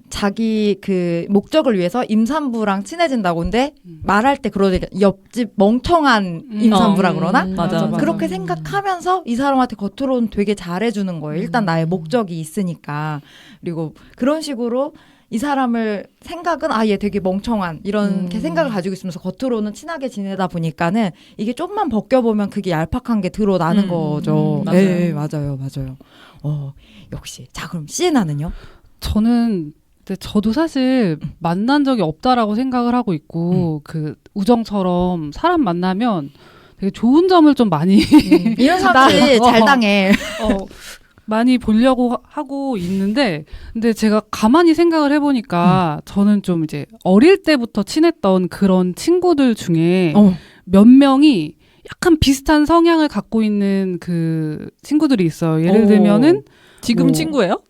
자기 목적을 위해서 임산부랑 친해진다고 근데 말할 때 그러지 옆집 멍청한 임산부라 그러나 맞아. 그렇게 생각하면서 이 사람한테 겉으로는 되게 잘해주는 거예요. 일단 나의 목적이 있으니까. 그리고 그런 식으로 이 사람을 생각은 얘 되게 멍청한 이런 생각을 가지고 있으면서 겉으로는 친하게 지내다 보니까는 이게 좀만 벗겨보면 그게 얄팍한 게 드러나는 거죠. 맞아요. 네, 맞아요. 역시. 자, 그럼 시에나는요? 저도 사실 만난 적이 없다라고 생각을 하고 있고 우정처럼 사람 만나면 되게 좋은 점을 좀 많이 이런 사람들이 잘 당해. 많이 보려고 하고 있는데 근데 제가 가만히 생각을 해보니까 저는 좀 이제 어릴 때부터 친했던 그런 친구들 중에 몇 명이 약간 비슷한 성향을 갖고 있는 그 친구들이 있어요. 예를 들면은 지금 친구예요?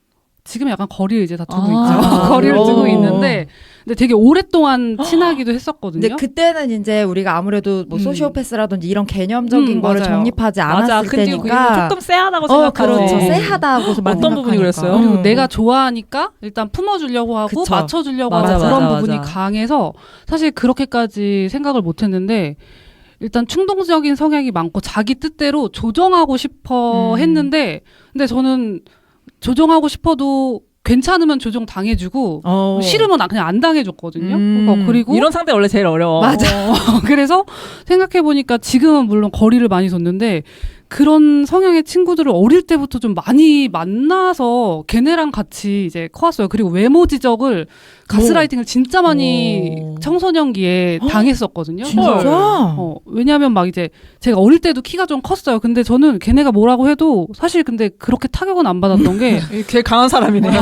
지금 약간 거리를 이제 다투고 있죠. 거리를 두고 있는데, 근데 되게 오랫동안 친하기도 했었거든요. 근데 그때는 이제 우리가 아무래도 뭐 소시오패스라든지 이런 개념적인 거를 맞아요. 정립하지 않았을 때니까 조금 쎄하다고 생각하죠. 그렇죠. 쎄하다고 어떤 부분이 그랬어요? 그리고 내가 좋아하니까 일단 품어주려고 하고 그쵸. 맞춰주려고 맞아, 하는 그런 맞아, 부분이 맞아. 강해서 사실 그렇게까지 생각을 못했는데 일단 충동적인 성향이 많고 자기 뜻대로 조정하고 싶어 했는데 근데 저는 조정하고 싶어도 괜찮으면 조정 당해주고 싫으면 그냥 안 당해줬거든요. 그리고 이런 상대 원래 제일 어려워. 맞아. 그래서 생각해보니까 지금은 물론 거리를 많이 뒀는데 그런 성향의 친구들을 어릴 때부터 좀 많이 만나서 걔네랑 같이 이제 커왔어요. 그리고 외모 지적을 가스라이팅을 진짜 많이 청소년기에 당했었거든요. 진짜? 왜냐하면 막 이제 제가 어릴 때도 키가 좀 컸어요. 근데 저는 걔네가 뭐라고 해도 사실 근데 그렇게 타격은 안 받았던 게 제일 강한 사람이네요.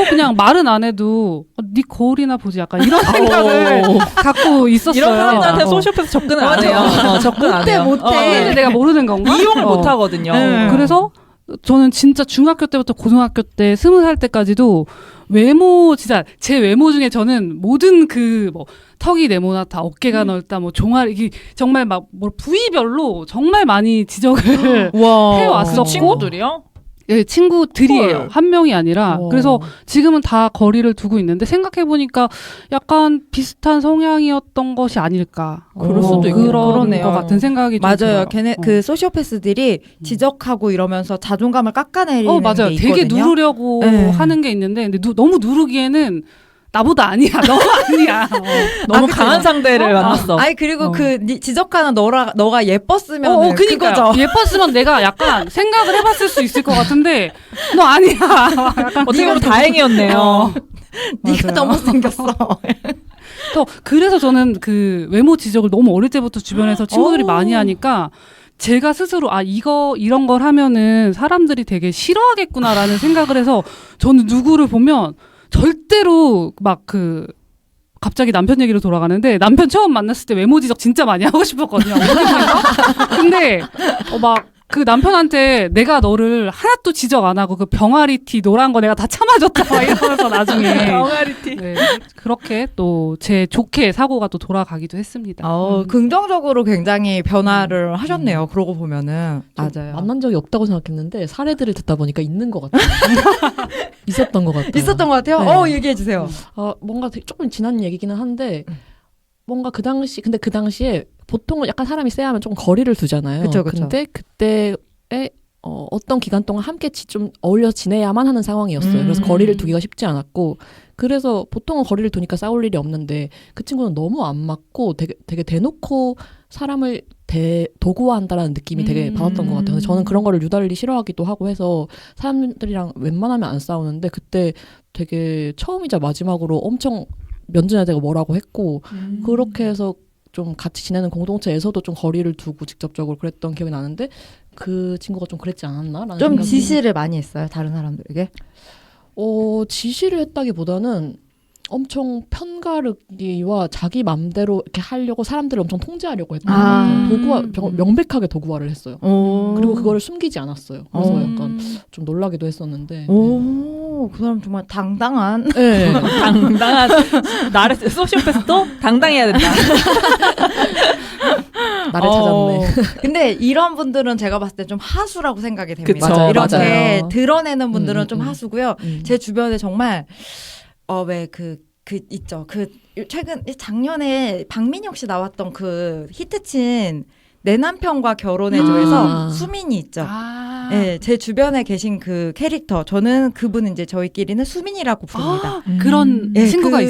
그냥 말은 안 해도 네 거울이나 보지 약간 이런 생각을 갖고 있었어요. 이런 사람들한테 소시오패스 접근을 안 해요. 접근 안 해요. 근데 내가 모르는 건가? 이용을 못 하거든요. 그래서 저는 진짜 중학교 때부터 고등학교 때 20살 때까지도 외모 진짜 제 외모 중에 저는 모든 그 뭐 턱이 네모나다 어깨가 넓다 뭐 종아리 이게 정말 막 뭐 부위별로 정말 많이 지적을 해왔었고 친구들이요? 예, 친구들이에요. 헐. 한 명이 아니라. 그래서 지금은 다 거리를 두고 있는데 생각해보니까 약간 비슷한 성향이었던 것이 아닐까. 그럴 수도 있고 그런 그러네요. 것 같은 생각이 좀 맞아요. 들어요. 걔네 그 소시오패스들이 지적하고 이러면서 자존감을 깎아내리는 맞아요. 게 되게 있거든요. 누르려고 네. 하는 게 있는데 근데 너무 누르기에는 나보다 아니야. 너 아니야. 너무 그치? 강한 상대를 만났어. 아니 그리고 그 지적하는 너가 예뻤으면 그니까요. 그거죠. 예뻤으면 내가 약간 생각을 해봤을 수 있을 것 같은데 너 아니야. 약간 어떻게 보면 다행이었네요. 네가 더 못생겼어. 그래서 저는 그 외모 지적을 너무 어릴 때부터 주변에서 친구들이 많이 하니까 제가 스스로 이런 걸 하면은 사람들이 되게 싫어하겠구나라는 생각을 해서 저는 누구를 보면 절대로 막 갑자기 남편 얘기로 돌아가는데 남편 처음 만났을 때 외모 지적 진짜 많이 하고 싶었거든요. 근데 막 그 남편한테 내가 너를 하나도 지적 안 하고 그 병아리 티 노란 거 내가 다 참아줬다 막 이러면서 나중에 병아리티. 네, 그렇게 또 제 좋게 사고가 또 돌아가기도 했습니다. 긍정적으로 굉장히 변화를 하셨네요. 그러고 보면은 맞아요. 만난 적이 없다고 생각했는데 사례들을 듣다 보니까 있는 것 같아요. 있었던 것 같아요. 있었던 것 같아요. 네. 얘기해 주세요. 뭔가 조금 지난 얘기기는 한데 뭔가 그 당시에 보통은 약간 사람이 쎄하면 조금 거리를 두잖아요. 그쵸. 근데 그때에 어떤 기간 동안 함께 좀 어울려 지내야만 하는 상황이었어요. 그래서 거리를 두기가 쉽지 않았고 그래서 보통은 거리를 두니까 싸울 일이 없는데 그 친구는 너무 안 맞고 되게 대놓고 사람을 도구화한다라는 느낌이 되게 받았던 것 같아요. 저는 그런 거를 유달리 싫어하기도 하고 해서 사람들이랑 웬만하면 안 싸우는데 그때 되게 처음이자 마지막으로 엄청 면전에다가 뭐라고 했고 그렇게 해서 좀 같이 지내는 공동체에서도 좀 거리를 두고 직접적으로 그랬던 기억이 나는데 그 친구가 좀 그랬지 않았나라는 좀 생각이 지시를 많이 했어요. 다른 사람들에게. 지시를 했다기보다는 엄청 편가르기와 자기 맘대로 이렇게 하려고 사람들을 엄청 통제하려고 했던 것 같아요. 명백하게 도구화를 했어요. 그리고 그거를 숨기지 않았어요. 그래서 약간 좀 놀라기도 했었는데. 그 사람 정말 당당한. 네. 당당한 나를 소시오패스도 당당해야 된다. 나를 찾았네. 근데 이런 분들은 제가 봤을 때 좀 하수라고 생각이 됩니다. 그쵸, 이렇게 맞아요. 드러내는 분들은 좀 하수고요. 음. 제 주변에 정말 왜 있죠. 최근 작년에 박민혁 씨 나왔던 그 히트친 내 남편과 결혼해줘에서 수민이 있죠. 네, 제 주변에 계신 그 캐릭터 저는 그분은 이제 저희끼리는 수민이라고 부릅니다. 그런 네, 친구가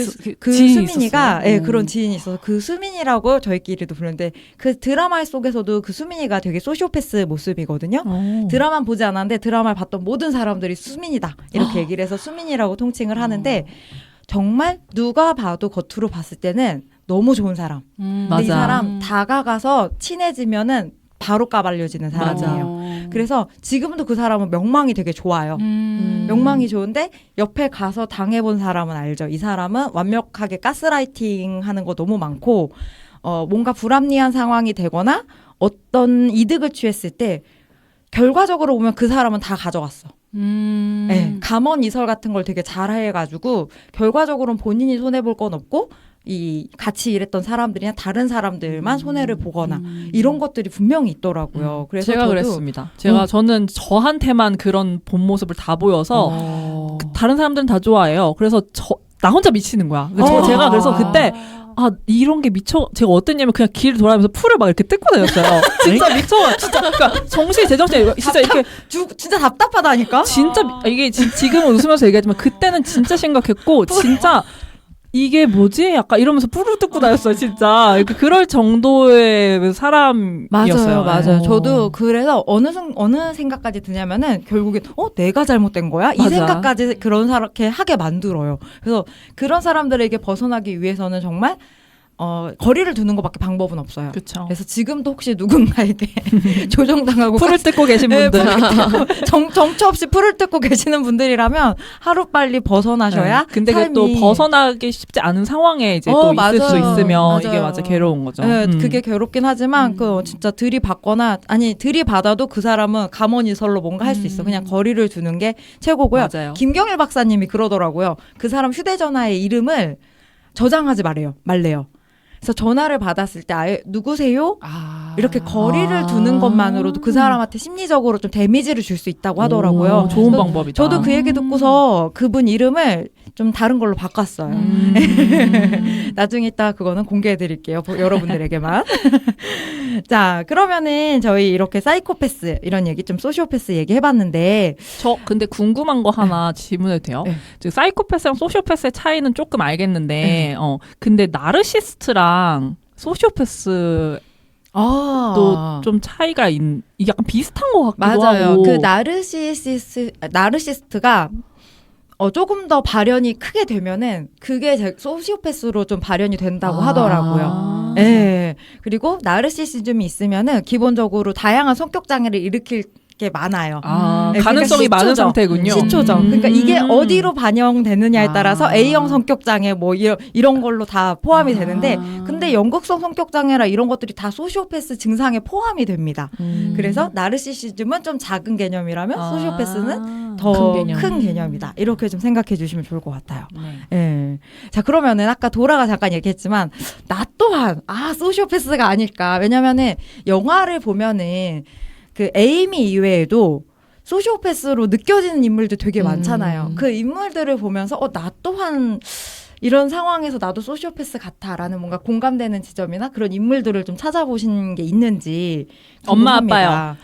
그 지인이 수민이가 있었어요. 그런 지인이 있어서 그 수민이라고 저희끼리도 부르는데 그 드라마 속에서도 그 수민이가 되게 소시오패스 모습이거든요. 드라마 보지 않았는데 드라마를 봤던 모든 사람들이 수민이다 이렇게 얘기를 해서 수민이라고 통칭을 하는데 정말 누가 봐도 겉으로 봤을 때는 너무 좋은 사람. 근데 맞아. 이 사람 다가가서 친해지면은 바로 까발려지는 사람이에요. 그래서 지금도 그 사람은 명망이 되게 좋아요. 명망이 좋은데 옆에 가서 당해본 사람은 알죠. 이 사람은 완벽하게 가스라이팅 하는 거 너무 많고 뭔가 불합리한 상황이 되거나 어떤 이득을 취했을 때 결과적으로 보면 그 사람은 다 가져갔어. 네, 감언이설 같은 걸 되게 잘 해가지고 결과적으로는 본인이 손해볼 건 없고 이 같이 일했던 사람들이나 다른 사람들만 손해를 보거나 이런 것들이 분명히 있더라고요. 그래서 제가 저도 그랬습니다. 저는 저한테만 그런 본 모습을 다 보여서 다른 사람들은 다 좋아해요. 그래서 나 혼자 미치는 거야. 그래서 제가 그래서 그때 이런 게 제가 어땠냐면 그냥 길을 돌아다니면서 풀을 막 이렇게 뜯고 다녔어요. 진짜 미쳐가 진짜 그러니까 정신 제정신이 진짜 이렇게 진짜 답답하다니까. 진짜 이게 지금은 웃으면서 얘기하지만 그때는 진짜 심각했고 진짜 이게 뭐지? 약간 이러면서 풀을 뜯고 다녔어요, 진짜. 그럴 정도의 사람이었어요. 맞아요. 저도 그래서 어느 생각까지 드냐면은 결국엔 내가 잘못된 거야? 이 맞아. 생각까지 그렇게 하게 만들어요. 그래서 그런 사람들에게 벗어나기 위해서는 정말 거리를 두는 것밖에 방법은 없어요. 그렇죠. 그래서 지금도 혹시 누군가에게 조종당하고 풀을 뜯고 계신 네, 분들. 정처 없이 풀을 뜯고 계시는 분들이라면 하루빨리 벗어나셔야 근데 그게 또 삶이- 벗어나기 쉽지 않은 상황에 이제 또 있을 수 맞아요. 있으면 맞아요. 이게 맞아 괴로운 거죠. 네, 그게 괴롭긴 하지만 진짜 들이받거나 들이받아도 그 사람은 감언이설로 뭔가 할 수 있어. 그냥 거리를 두는 게 최고고요. 맞아요. 김경일 박사님이 그러더라고요. 그 사람 휴대전화의 이름을 저장하지 말래요. 그래서 전화를 받았을 때 아예 누구세요? 이렇게 거리를 두는 것만으로도 그 사람한테 심리적으로 좀 데미지를 줄 수 있다고 하더라고요. 오, 좋은 그래서 방법이다. 저도 그 얘기 듣고서 그분 이름을 좀 다른 걸로 바꿨어요. 나중에 이따 그거는 공개해 드릴게요. 여러분들에게만. 자, 그러면은 저희 이렇게 사이코패스 이런 얘기 좀 소시오패스 얘기 해봤는데 저 근데 궁금한 거 하나 질문해도 돼요? 네. 즉 사이코패스랑 소시오패스의 차이는 조금 알겠는데 네. 근데 나르시스트랑 소시오패스 또 좀 차이가 이게 약간 비슷한 것 같기도 맞아요. 하고. 그 나르시스트가 조금 더 발현이 크게 되면은 그게 소시오패스로 좀 발현이 된다고 하더라고요. 예. 그리고 나르시시즘이 있으면은 기본적으로 다양한 성격 장애를 일으킬 게 많아요. 네, 가능성이 그러니까 많은 시초죠. 상태군요. 시초죠. 그러니까 이게 어디로 반영되느냐에 아. 따라서 A형 성격 장애 뭐 이런 걸로 다 포함이 되는데 근데 연극성 성격 장애라 이런 것들이 다 소시오패스 증상에 포함이 됩니다. 그래서 나르시시즘은 좀 작은 개념이라면 소시오패스는 더 큰 개념. 큰 개념이다. 이렇게 좀 생각해 주시면 좋을 것 같아요. 네. 예. 자, 그러면은 아까 도라가 잠깐 얘기했지만 나 또한 소시오패스가 아닐까. 왜냐면은 영화를 보면은 그 에이미 이외에도 소시오패스로 느껴지는 인물들 되게 많잖아요. 그 인물들을 보면서 나 또한 이런 상황에서 나도 소시오패스 같아라는 뭔가 공감되는 지점이나 그런 인물들을 좀 찾아보신 게 있는지 엄마, 궁금합니다.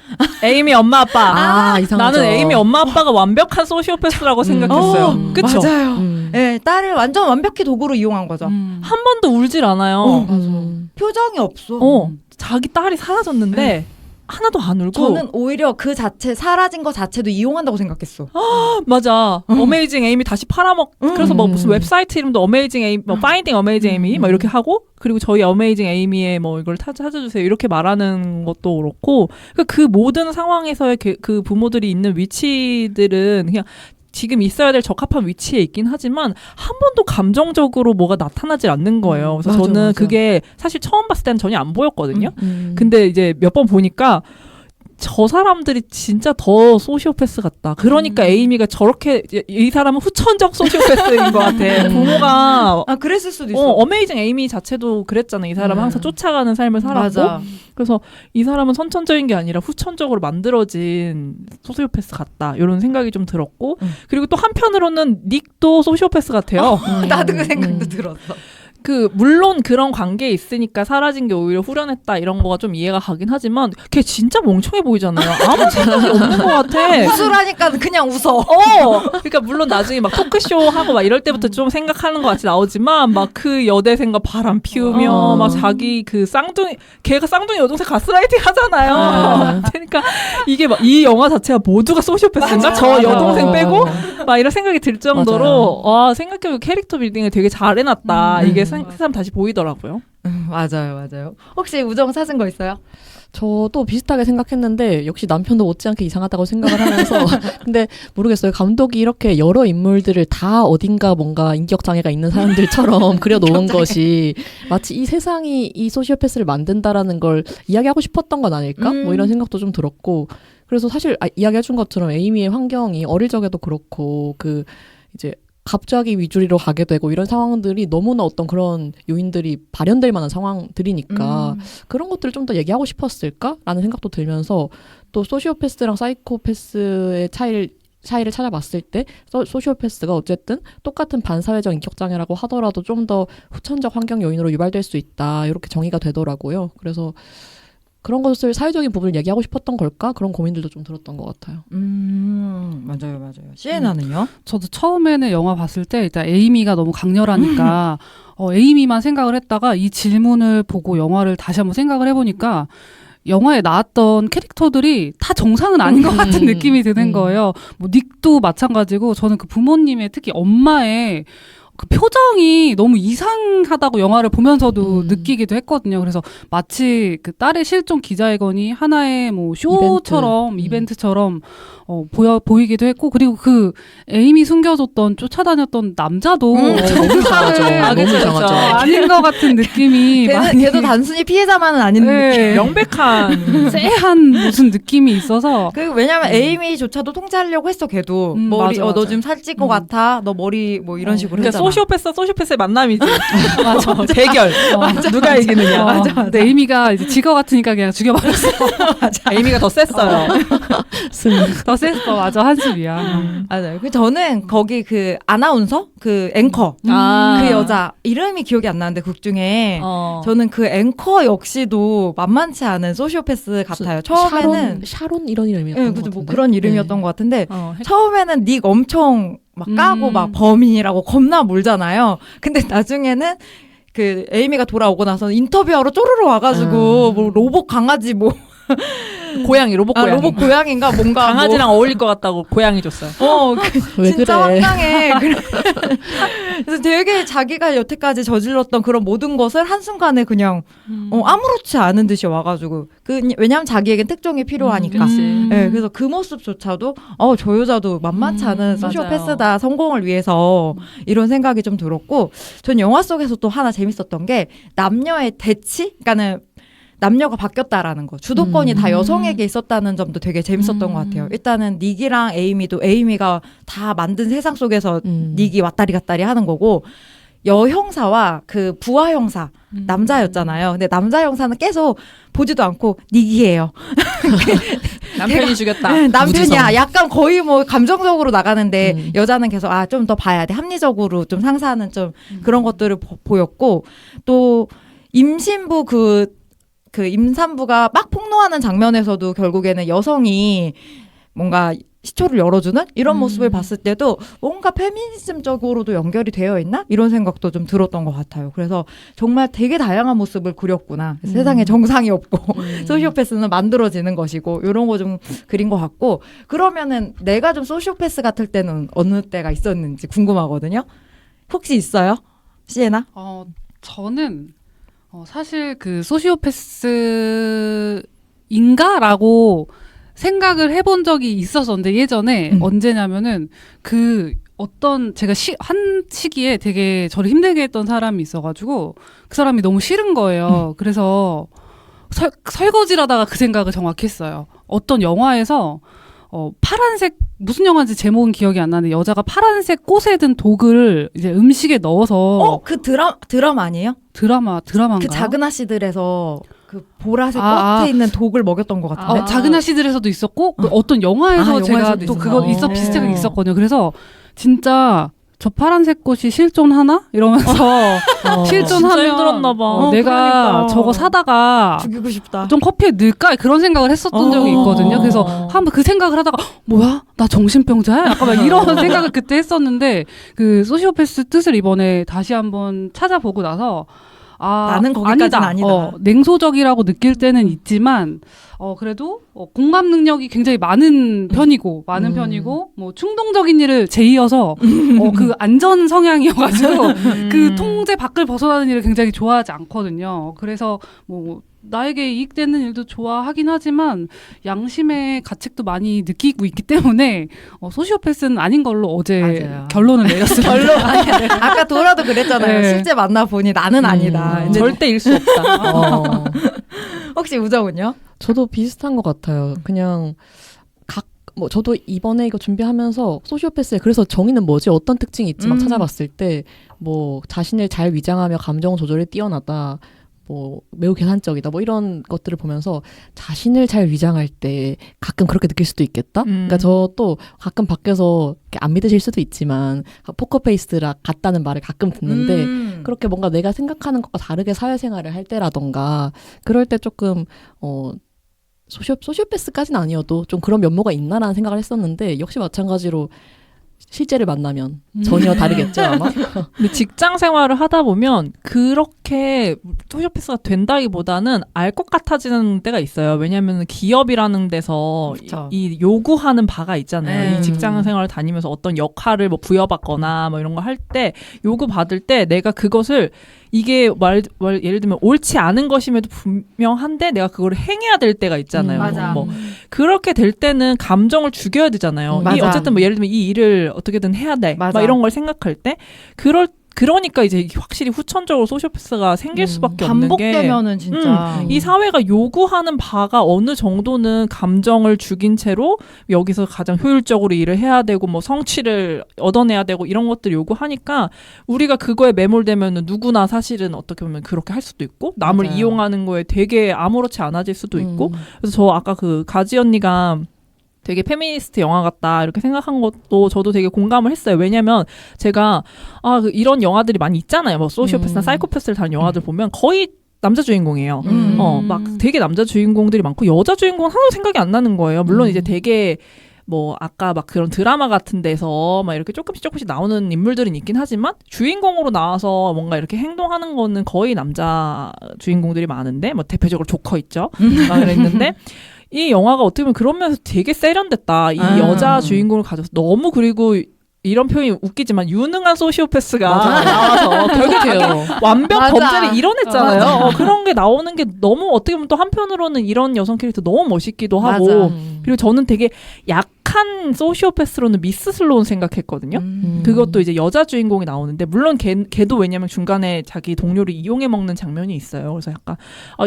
에이미 엄마 아빠. 이상하죠. 나는 에이미 엄마 아빠가 완벽한 소시오패스라고 생각했어요. 그쵸? 맞아요. 예, 딸을 완전 완벽히 도구로 이용한 거죠. 한 번도 울질 않아요. 표정이 없어. 자기 딸이 사라졌는데 하나도 안 울고. 저는 오히려 그 자체 사라진 거 자체도 이용한다고 생각했어. 맞아. 어메이징 에이미 다시 그래서 뭐 무슨 웹사이트 이름도 어메이징 에이미, 뭐 파인딩 어메이징 에이미 막 이렇게 하고 그리고 저희 어메이징 에이미의 뭐 이걸 찾아주세요 이렇게 말하는 것도 그렇고 그 모든 상황에서의 그 부모들이 있는 위치들은 그냥 지금 있어야 될 적합한 위치에 있긴 하지만 한 번도 감정적으로 뭐가 나타나질 않는 거예요. 그래서 맞아, 저는 맞아. 그게 사실 처음 봤을 때는 전혀 안 보였거든요. 근데 이제 몇 번 보니까 저 사람들이 진짜 더 소시오패스 같다. 그러니까 에이미가 저렇게 이 사람은 후천적 소시오패스인 것 같아. 부모가 그랬을 수도 있어. 어메이징 에이미 자체도 그랬잖아. 이 사람은 항상 쫓아가는 삶을 살았고. 맞아. 그래서 이 사람은 선천적인 게 아니라 후천적으로 만들어진 소시오패스 같다. 이런 생각이 좀 들었고. 그리고 또 한편으로는 닉도 소시오패스 같아요. 나도 그 생각도 들었어. 물론 그런 관계에 있으니까 사라진 게 오히려 후련했다 이런 거가 좀 이해가 가긴 하지만 걔 진짜 멍청해 보이잖아요. 아무 생각이 없는 것 같아. 웃으라니까 그냥 웃어. 그러니까 물론 나중에 막 토크쇼 하고 막 이럴 때부터 좀 생각하는 것 같이 나오지만 막 그 여대생과 바람 피우며 막 자기 그 걔가 쌍둥이 여동생 가스라이팅 하잖아요. 그러니까 이게 막 이 영화 자체가 모두가 소시오패스인가? 저 여동생 빼고 막 이런 생각이 들 정도로 생각해보면 캐릭터 빌딩을 되게 잘 해놨다. 이게 새삼 다시 보이더라고요. 맞아요. 혹시 우정 찾은 거 있어요? 저도 비슷하게 생각했는데 역시 남편도 못지않게 이상하다고 생각을 하면서 근데 모르겠어요. 감독이 이렇게 여러 인물들을 다 어딘가 뭔가 인격장애가 있는 사람들처럼 그려놓은 것이 마치 이 세상이 이 소시오패스를 만든다라는 걸 이야기하고 싶었던 건 아닐까? 뭐 이런 생각도 좀 들었고 그래서 사실 이야기해준 것처럼 에이미의 환경이 어릴 적에도 그렇고 이제 갑자기 위주리로 가게 되고 이런 상황들이 너무나 어떤 그런 요인들이 발현될 만한 상황들이니까 그런 것들을 좀 더 얘기하고 싶었을까라는 생각도 들면서 또 소시오패스랑 사이코패스의 차이를 차이를 찾아봤을 때 소시오패스가 어쨌든 똑같은 반사회적 인격장애라고 하더라도 좀 더 후천적 환경 요인으로 유발될 수 있다 이렇게 정의가 되더라고요. 그래서 그런 것을 사회적인 부분을 얘기하고 싶었던 걸까? 그런 고민들도 좀 들었던 것 같아요. 맞아요. 시에나는요? 저도 처음에는 영화 봤을 때 일단 에이미가 너무 강렬하니까 에이미만 생각을 했다가 이 질문을 보고 영화를 다시 한번 생각을 해보니까 영화에 나왔던 캐릭터들이 다 정상은 아닌 것 같은 느낌이 드는 거예요. 뭐 닉도 마찬가지고 저는 그 부모님의 특히 엄마의 그 표정이 너무 이상하다고 영화를 보면서도 느끼기도 했거든요. 그래서 마치 그 딸의 실종 기자회견이 하나의 뭐 쇼처럼 이벤트처럼 보이기도 했고, 그리고 그 에이미 숨겨줬던 쫓아다녔던 남자도 너무 이상하죠. 너무 이상하죠. 아닌 것 같은 느낌이 걔도 단순히 피해자만은 아닌 네. 느낌. 명백한 쎄한 무슨 느낌이 있어서 그리고 왜냐면 에이미조차도 통제하려고 했어. 걔도 머리 맞아. 너 지금 살찐 것 같아. 너 머리 뭐 이런 식으로 그러니까 했잖아. 소시오패스의 만남이지. 맞아. 대결. 누가 이기느냐. 맞아. 근데 에이미가 이제 직어 같으니까 그냥 죽여버렸어. 에이미가 더 셌어요. 더 셌어. 맞아. 한숨이야. 맞아요. 그 저는 거기 그 아나운서 그 앵커 아. 그 여자 이름이 기억이 안 나는데 극 중에 어. 저는 그 앵커 역시도 만만치 않은 소시오패스 같아요. 처음에는 샤론 이런 이름이었던 예, 것 그죠. 같은데. 뭐 그런 이름이었던 것 같은데 어, 처음에는 닉 엄청 막 까고 막 범인이라고 겁나 몰잖아요. 근데 나중에는 그 에이미가 돌아오고 나서 인터뷰하러 쪼르르 와가지고 뭐 로봇 강아지 뭐 고양이 로봇 고양이. 로봇 고양인가 뭔가 강아지랑 어울릴 것 같다고 고양이 줬어요. 왜 진짜 그래? 황당해. 그래서 되게 자기가 여태까지 저질렀던 그런 모든 것을 한순간에 그냥 아무렇지 않은 듯이 와가지고 왜냐면 자기에겐 특종이 필요하니까. 네, 그래서 그 모습조차도 저 여자도 만만치 않은 소시오패스다. 성공을 위해서 이런 생각이 좀 들었고, 전 영화 속에서 또 하나 재밌었던 게 남녀의 대치? 그러니까는 남녀가 바뀌었다라는 거. 주도권이 다 여성에게 있었다는 점도 되게 재밌었던 것 같아요. 일단은 닉이랑 에이미도 에이미가 다 만든 세상 속에서 닉이 왔다리 갔다리 하는 거고, 여형사와 그 부하 형사 남자였잖아요. 근데 남자 형사는 계속 보지도 않고 닉이에요. 남편이 죽였다. 남편이야. 무지성. 약간 거의 뭐 감정적으로 나가는데 여자는 계속 좀 더 봐야 돼. 합리적으로 좀 상상하는 좀 그런 것들을 보였고, 또 임신부 그 임산부가 막 폭로하는 장면에서도 결국에는 여성이 뭔가 시초를 열어주는 이런 모습을 봤을 때도 뭔가 페미니즘적으로도 연결이 되어 있나? 이런 생각도 좀 들었던 것 같아요. 그래서 정말 되게 다양한 모습을 그렸구나. 세상에 정상이 없고 소시오패스는 만들어지는 것이고 이런 거 좀 그린 것 같고, 그러면은 내가 좀 소시오패스 같을 때는 어느 때가 있었는지 궁금하거든요. 혹시 있어요? 시에나? 저는 사실 그 소시오패스인가라고 생각을 해본 적이 있었었는데, 예전에 언제냐면은 그 어떤 제가 한 시기에 되게 저를 힘들게 했던 사람이 있어가지고 그 사람이 너무 싫은 거예요. 그래서 설거지하다가 그 생각을 정확히 했어요. 어떤 영화에서 파란색 무슨 영화인지 제목은 기억이 안 나는데 여자가 파란색 꽃에 든 독을 이제 음식에 넣어서 그 드럼 아니에요? 드라마인가요? 그 작은 아씨들에서 그 보라색 아, 꽃에 있는 독을 먹였던 것 같은데. 작은 아씨들에도 있었고 그 어떤 영화에서 제가 영화에서도 또 있었나? 그거 비슷하게 있었거든요. 그래서 진짜 저 파란색 꽃이 실존하나? 이러면서 진짜 실존하면 힘들었나 봐. 내가 그러니까. 저거 사다가 죽이고 싶다. 좀 커피에 넣을까? 그런 생각을 했었던 적이 있거든요. 그래서 한번 그 생각을 하다가 뭐야? 나 정신병자야? 약간 막 이런 생각을 그때 했었는데, 그 소시오패스 뜻을 이번에 다시 한번 찾아보고 나서 나는 거기까지는 아니다. 냉소적이라고 느낄 때는 있지만 그래도 공감 능력이 굉장히 많은 편이고 뭐 충동적인 일을 제이어서 그 안전 성향이어가지고 그 통제 밖을 벗어나는 일을 굉장히 좋아하지 않거든요. 그래서 뭐 나에게 이익되는 일도 좋아하긴 하지만 양심의 가책도 많이 느끼고 있기 때문에 소시오패스는 아닌 걸로 어제 맞아요. 결론을 내렸습니다. 아까 도라도 그랬잖아요. 네. 실제 만나보니 나는 아니다. 근데 절대 일 수 없다. 혹시 우정은요? 저도 비슷한 것 같아요. 그냥 저도 이번에 이거 준비하면서 소시오패스에 그래서 정의는 뭐지? 어떤 특징이 있지? 막 찾아봤을 때 뭐 자신을 잘 위장하며 감정 조절이 뛰어나다. 뭐 매우 계산적이다 뭐 이런 것들을 보면서 자신을 잘 위장할 때 가끔 그렇게 느낄 수도 있겠다. 그러니까 저 또 가끔 밖에서 이렇게 안 믿으실 수도 있지만 포커페이스라 같다는 말을 가끔 듣는데 그렇게 뭔가 내가 생각하는 것과 다르게 사회생활을 할 때라던가 그럴 때 조금 소시오패스까지는 아니어도 좀 그런 면모가 있나라는 생각을 했었는데 역시 마찬가지로 실제를 만나면 전혀 다르겠죠 아마. 근데 직장 생활을 하다 보면 그렇게 소시오패스가 된다기보다는 알 것 같아지는 때가 있어요. 왜냐하면 기업이라는 데서 그쵸. 이 요구하는 바가 있잖아요. 네. 이 직장 생활을 다니면서 어떤 역할을 뭐 부여받거나 뭐 이런 거 할 때 요구 받을 때 내가 그것을 이게 예를 들면 옳지 않은 것임에도 분명한데 내가 그걸 행해야 될 때가 있잖아요. 맞아. 뭐 그렇게 될 때는 감정을 죽여야 되잖아요. 이 맞아. 어쨌든 뭐 예를 들면 이 일을 어떻게든 해야 돼. 맞아. 막 이런 걸 생각할 때 그러니까 이제 확실히 후천적으로 소시오패스가 생길 수밖에 없는 게 반복되면은 진짜 이 사회가 요구하는 바가 어느 정도는 감정을 죽인 채로 여기서 가장 효율적으로 일을 해야 되고 뭐 성취를 얻어내야 되고 이런 것들을 요구하니까 우리가 그거에 매몰되면은 누구나 사실은 어떻게 보면 그렇게 할 수도 있고 남을 맞아요. 이용하는 거에 되게 아무렇지 않아질 수도 있고 그래서 저 아까 그 가지 언니가 되게 페미니스트 영화 같다 이렇게 생각한 것도 저도 되게 공감을 했어요. 왜냐면 제가 이런 영화들이 많이 있잖아요. 뭐 소시오패스나 사이코패스를 다룬 영화들 보면 거의 남자 주인공이에요. 막 되게 남자 주인공들이 많고 여자 주인공은 하나도 생각이 안 나는 거예요. 물론 이제 되게 뭐 아까 막 그런 드라마 같은 데서 막 이렇게 조금씩 나오는 인물들은 있긴 하지만 주인공으로 나와서 뭔가 이렇게 행동하는 거는 거의 남자 주인공들이 많은데 뭐 대표적으로 조커 있죠. 막 그랬는데 이 영화가 어떻게 보면 그런 면에서 되게 세련됐다. 이 여자 주인공을 가져서 너무 그리고 이런 표현이 웃기지만 유능한 소시오패스가 나와서 결국에요. 완벽 맞아. 범죄를 이뤄냈잖아요. 그런 게 나오는 게 너무 어떻게 보면 또 한편으로는 이런 여성 캐릭터 너무 멋있기도 하고 맞아. 그리고 저는 되게 약한 소시오패스로는 미스 슬로운 생각했거든요. 그것도 이제 여자 주인공이 나오는데 물론 걔도 왜냐면 중간에 자기 동료를 이용해 먹는 장면이 있어요. 그래서 약간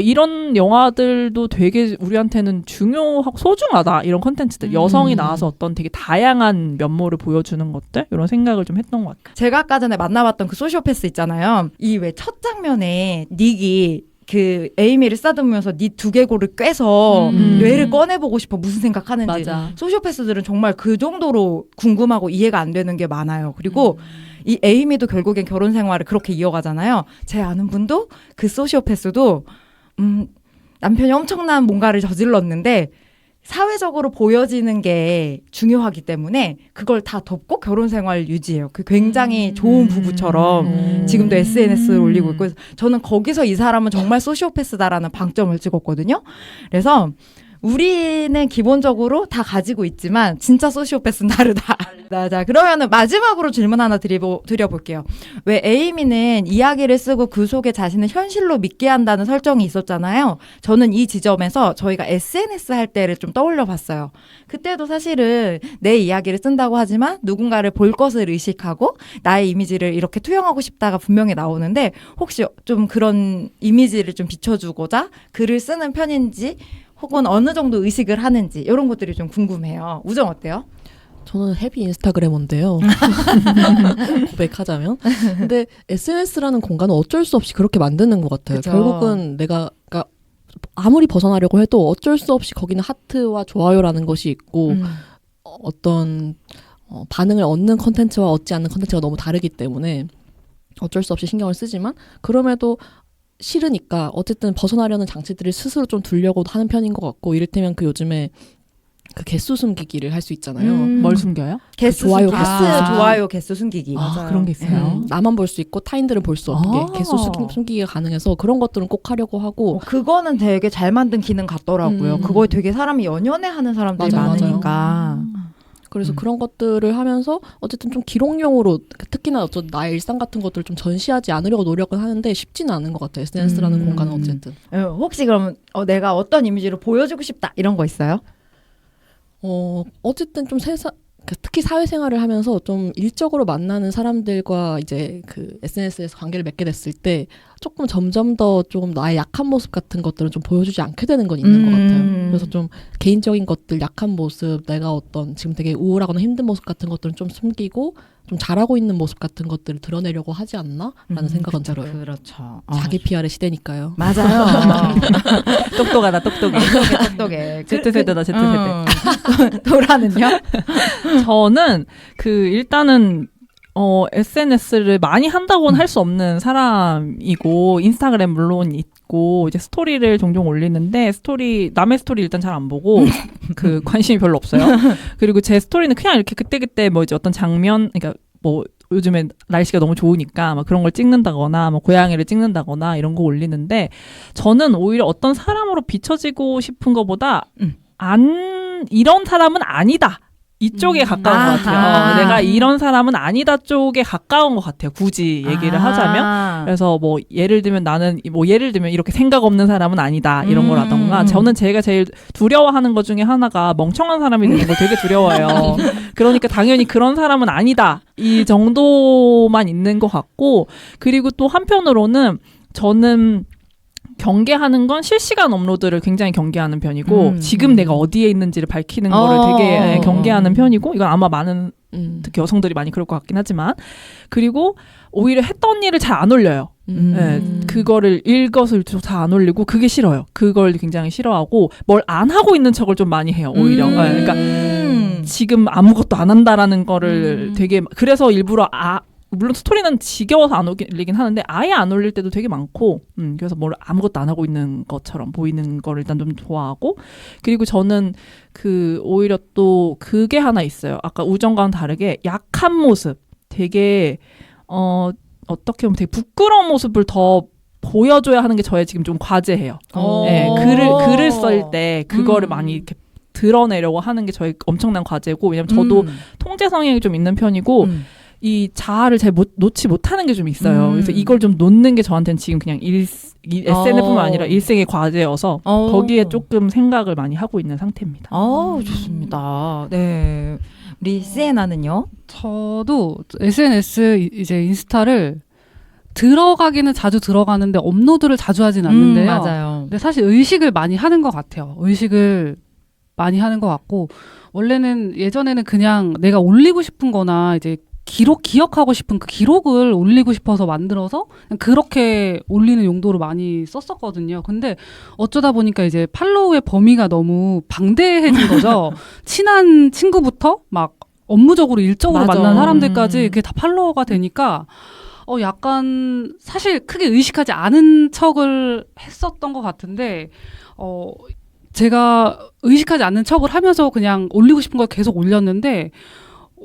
이런 영화들도 되게 우리한테는 중요하고 소중하다. 이런 콘텐츠들. 여성이 나와서 어떤 되게 다양한 면모를 보여주는 것들 이런 생각을 좀 했던 것 같아요. 제가 아까 전에 만나봤던 그 소시오패스 있잖아요. 이 왜 첫 장면에 닉이 그 에이미를 싸듬으면서 니 두개골을 꿰서 뇌를 꺼내보고 싶어 무슨 생각하는지. 맞아. 소시오패스들은 정말 그 정도로 궁금하고 이해가 안 되는 게 많아요. 그리고 이 에이미도 결국엔 결혼 생활을 그렇게 이어가잖아요. 제 아는 분도 그 소시오패스도 남편이 엄청난 뭔가를 저질렀는데 사회적으로 보여지는 게 중요하기 때문에 그걸 다 덮고 결혼 생활 유지해요. 그 굉장히 좋은 부부처럼 지금도 SNS를 올리고 있고 저는 거기서 이 사람은 정말 소시오패스다라는 방점을 찍었거든요. 그래서 우리는 기본적으로 다 가지고 있지만 진짜 소시오패스는 다르다. 자, 그러면은 마지막으로 질문 하나 드려볼게요. 왜 에이미는 이야기를 쓰고 그 속에 자신을 현실로 믿게 한다는 설정이 있었잖아요. 저는 이 지점에서 저희가 SNS 할 때를 좀 떠올려 봤어요. 그때도 사실은 내 이야기를 쓴다고 하지만 누군가를 볼 것을 의식하고 나의 이미지를 이렇게 투영하고 싶다가 분명히 나오는데 혹시 좀 그런 이미지를 좀 비춰주고자 글을 쓰는 편인지 혹은 어느 정도 의식을 하는지 이런 것들이 좀 궁금해요. 우정 어때요? 저는 헤비 인스타그래머인데요. 고백하자면. 근데 SNS라는 공간은 어쩔 수 없이 그렇게 만드는 것 같아요. 그쵸. 결국은 내가 그러니까 아무리 벗어나려고 해도 어쩔 수 없이 거기는 하트와 좋아요라는 것이 있고 어떤 반응을 얻는 컨텐츠와 얻지 않는 컨텐츠가 너무 다르기 때문에 어쩔 수 없이 신경을 쓰지만 그럼에도 싫으니까 어쨌든 벗어나려는 장치들을 스스로 좀 두려고도 하는 편인 것 같고 이를테면 그 요즘에 그 개수 숨기기를 할 수 있잖아요. 뭘 숨겨요? 개수 좋아요, 숨기기. 개수. 좋아요 개수 숨기기. 그런 게 있어요. 나만 볼 수 있고 타인들은 볼 수 없게 개수 숨기기가 가능해서 그런 것들은 꼭 하려고 하고 그거는 되게 잘 만든 기능 같더라고요. 그거에 되게 사람이 연연해하는 사람들이 맞아요, 많으니까. 그래서 그런 것들을 하면서 어쨌든 좀 기록용으로 특히나 어떤 나의 일상 같은 것들을 좀 전시하지 않으려고 노력은 하는데 쉽지는 않은 것 같아요. SNS라는 공간은 어쨌든. 혹시 그럼 내가 어떤 이미지로 보여주고 싶다 이런 거 있어요? 어쨌든 좀 특히 사회생활을 하면서 좀 일적으로 만나는 사람들과 이제 그 SNS에서 관계를 맺게 됐을 때 조금 점점 더 좀 나의 약한 모습 같은 것들은 좀 보여주지 않게 되는 건 있는 것 같아요. 그래서 좀 개인적인 것들, 약한 모습, 내가 어떤 지금 되게 우울하거나 힘든 모습 같은 것들은 좀 숨기고 좀 잘하고 있는 모습 같은 것들을 드러내려고 하지 않나라는 생각은 들어요. 그렇죠. 자기 PR의 시대니까요. 맞아요. 똑똑하다, 똑똑해. 똑똑해. Z세대다, Z세대. 도라는요? 저는 일단은 SNS를 많이 한다고는 할 수 없는 사람이고 인스타그램 물론 있고 이제 스토리를 종종 올리는데 남의 스토리 일단 잘 안 보고 관심이 별로 없어요. 그리고 제 스토리는 그냥 이렇게 그때그때 뭐 이제 어떤 장면, 그러니까 뭐 요즘에 날씨가 너무 좋으니까 막 그런 걸 찍는다거나 뭐 고양이를 찍는다거나 이런 거 올리는데 저는 오히려 어떤 사람으로 비춰지고 싶은 것보다 이런 사람은 아니다. 이쪽에 가까운 것 같아요. 내가 이런 사람은 아니다 쪽에 가까운 것 같아요. 굳이 얘기를 하자면. 그래서 뭐 예를 들면 나는 예를 들면 이렇게 생각 없는 사람은 아니다 이런 거라던가 저는 제가 제일 두려워하는 것 중에 하나가 멍청한 사람이 되는 걸 되게 두려워해요. 그러니까 당연히 그런 사람은 아니다 이 정도만 있는 것 같고 그리고 또 한편으로는 저는 경계하는 건 실시간 업로드를 굉장히 경계하는 편이고 지금 내가 어디에 있는지를 밝히는 거를 되게 경계하는 편이고 이건 아마 많은 특히 여성들이 많이 그럴 것 같긴 하지만 그리고 오히려 했던 일을 잘 안 올려요. 네, 그거를 일거수일투족 다 안 올리고 그게 싫어요. 그걸 굉장히 싫어하고 뭘 안 하고 있는 척을 좀 많이 해요. 오히려 그러니까 지금 아무것도 안 한다라는 거를 되게 그래서 일부러 물론 스토리는 지겨워서 안 올리긴 하는데 아예 안 올릴 때도 되게 많고 그래서 뭘 아무것도 안 하고 있는 것처럼 보이는 걸 일단 좀 좋아하고 그리고 저는 오히려 또 그게 하나 있어요. 아까 우정과는 다르게 약한 모습 되게 어떻게 보면 되게 부끄러운 모습을 더 보여줘야 하는 게 저의 지금 좀 과제예요. 네, 글을 쓸 때 그거를 많이 이렇게 드러내려고 하는 게 저의 엄청난 과제고 왜냐면 저도 통제 성향이 좀 있는 편이고 이 자아를 잘 놓지 못하는 게 좀 있어요. 그래서 이걸 좀 놓는 게 저한테는 지금 그냥 SNS뿐만 아니라 일생의 과제여서 거기에 조금 생각을 많이 하고 있는 상태입니다. 좋습니다. 네. 우리 시에나는요? 저도 SNS 이제 인스타를 들어가기는 자주 들어가는데 업로드를 자주 하진 않는데요. 맞아요. 근데 사실 의식을 많이 하는 것 같아요. 의식을 많이 하는 것 같고 원래는 예전에는 그냥 내가 올리고 싶은 거나 이제 기억하고 싶은 그 기록을 올리고 싶어서 만들어서 그냥 그렇게 올리는 용도로 많이 썼었거든요. 근데 어쩌다 보니까 이제 팔로우의 범위가 너무 방대해진 거죠. 친한 친구부터 막 업무적으로 일적으로 맞아. 만난 사람들까지 그게 다 팔로워가 되니까 약간 사실 크게 의식하지 않은 척을 했었던 것 같은데 제가 의식하지 않는 척을 하면서 그냥 올리고 싶은 걸 계속 올렸는데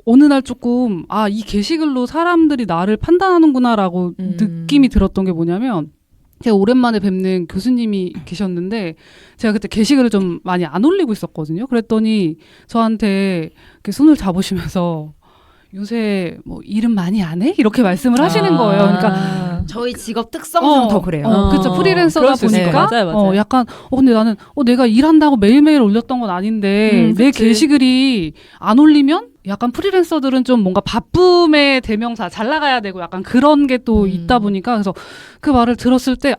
어느 날 조금 이 게시글로 사람들이 나를 판단하는구나라고 느낌이 들었던 게 뭐냐면 제가 오랜만에 뵙는 교수님이 계셨는데 제가 그때 게시글을 좀 많이 안 올리고 있었거든요. 그랬더니 저한테 이렇게 손을 잡으시면서 요새 뭐 일은 많이 안 해? 이렇게 말씀을 하시는 거예요. 그러니까 저희 직업 특성상 더 그래요. 그렇죠. 프리랜서다 보니까 맞아요. 약간 근데 나는 내가 일한다고 매일매일 올렸던 건 아닌데 내 게시글이 안 올리면 약간 프리랜서들은 좀 뭔가 바쁨의 대명사 잘 나가야 되고 약간 그런 게 또 있다 보니까 그래서 그 말을 들었을 때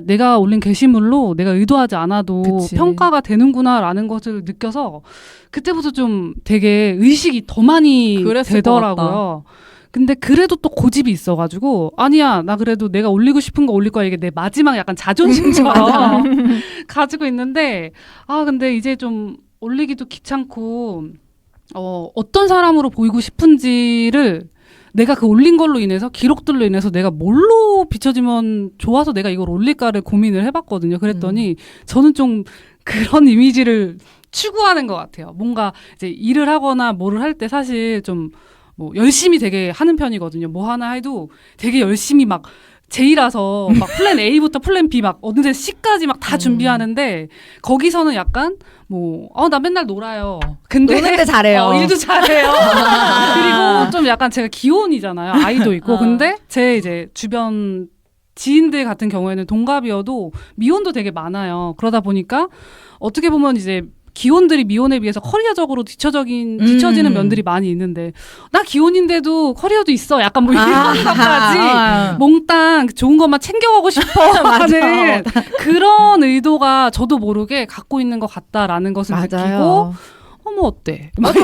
내가 올린 게시물로 내가 의도하지 않아도 그치. 평가가 되는구나라는 것을 느껴서 그때부터 좀 되게 의식이 더 많이 되더라고요. 근데 그래도 또 고집이 있어가지고 아니야 나 그래도 내가 올리고 싶은 거 올릴 거야 이게 내 마지막 약간 자존심처럼 가지고 있는데 근데 이제 좀 올리기도 귀찮고 어떤 사람으로 보이고 싶은지를 내가 그 올린 걸로 인해서 기록들로 인해서 내가 뭘로 비춰지면 좋아서 내가 이걸 올릴까를 고민을 해봤거든요. 그랬더니 저는 좀 그런 이미지를 추구하는 것 같아요. 뭔가 이제 일을 하거나 뭐를 할 때 사실 좀 뭐 열심히 되게 하는 편이거든요. 뭐 하나 해도 되게 열심히 막 제이라서 막 플랜 A부터 플랜 B 막 어느새 C까지 막 다 준비하는데 거기서는 약간 나 맨날 놀아요. 근데 노는데 잘해요. 일도 잘해요. 그리고 좀 약간 제가 기혼이잖아요. 아이도 있고. 근데 제 이제 주변 지인들 같은 경우에는 동갑이어도 미혼도 되게 많아요. 그러다 보니까 어떻게 보면 이제 기혼들이 미혼에 비해서 커리어적으로 뒤처지는 면들이 많이 있는데 나 기혼인데도 커리어도 있어. 약간 뭐 이런 것까지 몽땅 좋은 것만 챙겨가고 싶어 하는 그런 의도가 저도 모르게 갖고 있는 것 같다라는 것을 느끼고 어머 어때? 맞아.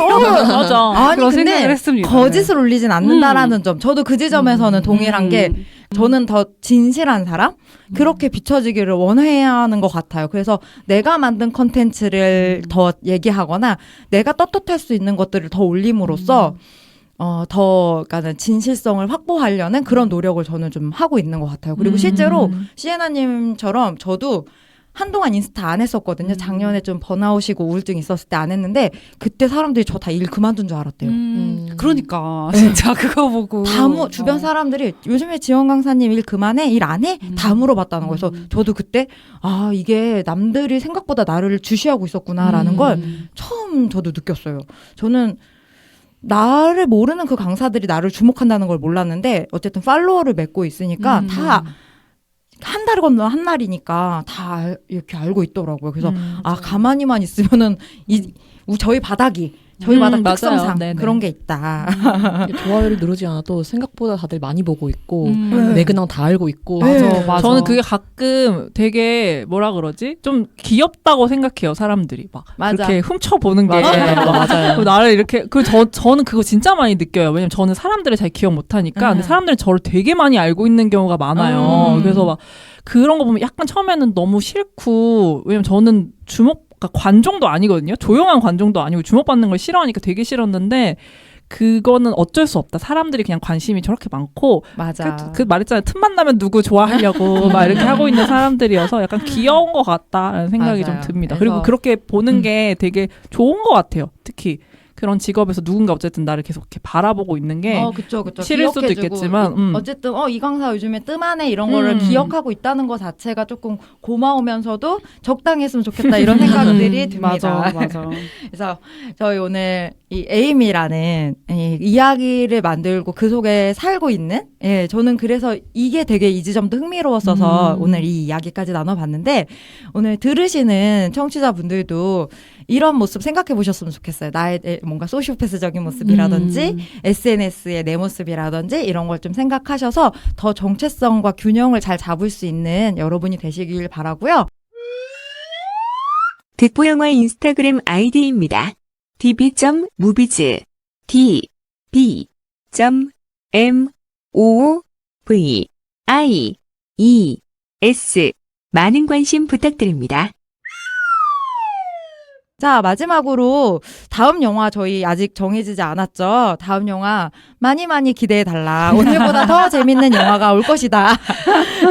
아니 그런 근데 생각을 했습니다. 거짓을 올리진 않는다라는 점. 저도 그 지점에서는 동일한 게 저는 더 진실한 사람? 그렇게 비춰지기를 원해야 하는 것 같아요. 그래서 내가 만든 컨텐츠를 더 얘기하거나 내가 떳떳할 수 있는 것들을 더 올림으로써 그러니까는 진실성을 확보하려는 그런 노력을 저는 좀 하고 있는 것 같아요. 그리고 실제로 시에나님처럼 저도 한동안 인스타 안 했었거든요. 작년에 좀 번아웃이고 우울증 있었을 때 안 했는데 그때 사람들이 저 다 일 그만둔 줄 알았대요. 그러니까 진짜 그거 보고 주변 사람들이 요즘에 지원 강사님 일 그만해? 일 안 해? 다 물어봤다는 거예요. 그래서 저도 그때 이게 남들이 생각보다 나를 주시하고 있었구나라는 걸 처음 저도 느꼈어요. 저는 나를 모르는 그 강사들이 나를 주목한다는 걸 몰랐는데 어쨌든 팔로워를 맺고 있으니까 다 한 달 건너 한 날이니까 다 이렇게 알고 있더라고요. 그래서 가만히만 있으면은 저희 바닥 맞아요. 특성상 네네. 그런 게 있다. 좋아요를 누르지 않아도 생각보다 다들 많이 보고 있고 네. 내 근황 다 알고 있고 맞아. 저는 그게 가끔 되게 뭐라 그러지? 좀 귀엽다고 생각해요, 사람들이. 막 맞아. 그렇게 훔쳐보는 게. 맞아요. 나를 이렇게 저는 그거 진짜 많이 느껴요. 왜냐면 저는 사람들을 잘 기억 못하니까. 근데 사람들은 저를 되게 많이 알고 있는 경우가 많아요. 그래서 막 그런 거 보면 약간 처음에는 너무 싫고, 왜냐면 저는 그러니까 관종도 아니거든요. 조용한 관종도 아니고 주목받는 걸 싫어하니까 되게 싫었는데 그거는 어쩔 수 없다. 사람들이 그냥 관심이 저렇게 많고 맞아. 그 말했잖아요. 틈만 나면 누구 좋아하려고 막 이렇게 하고 있는 사람들이어서 약간 귀여운 것 같다라는 생각이 맞아요. 좀 듭니다. 그래서 그리고 그렇게 보는 게 되게 좋은 것 같아요. 특히 그런 직업에서 누군가 어쨌든 나를 계속 이렇게 바라보고 있는 게 그쵸. 싫을 수도 기억해주고, 있겠지만, 어쨌든 이 강사 요즘에 뜸하네 이런 거를 기억하고 있다는 것 자체가 조금 고마우면서도 적당했으면 좋겠다 이런 생각들이 듭니다. 맞아. 그래서 저희 오늘 이 에임이라는 이 이야기를 만들고 그 속에 살고 있는 저는 그래서 이게 되게 이 지점도 흥미로웠어서 오늘 이 이야기까지 나눠봤는데 오늘 들으시는 청취자분들도 이런 모습 생각해 보셨으면 좋겠어요. 나의 뭔가 소시오패스적인 모습이라든지 SNS의 내 모습이라든지 이런 걸 좀 생각하셔서 더 정체성과 균형을 잘 잡을 수 있는 여러분이 되시길 바라고요. 듣보영화 인스타그램 아이디입니다. db.movies db.movies 많은 관심 부탁드립니다. 자, 마지막으로 다음 영화 저희 아직 정해지지 않았죠. 다음 영화 많이 기대해달라. 오늘보다 더 재밌는 영화가 올 것이다.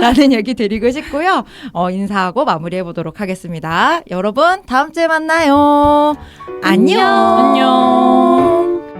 라는 얘기 드리고 싶고요. 인사하고 마무리해보도록 하겠습니다. 여러분, 다음 주에 만나요. 안녕. 안녕.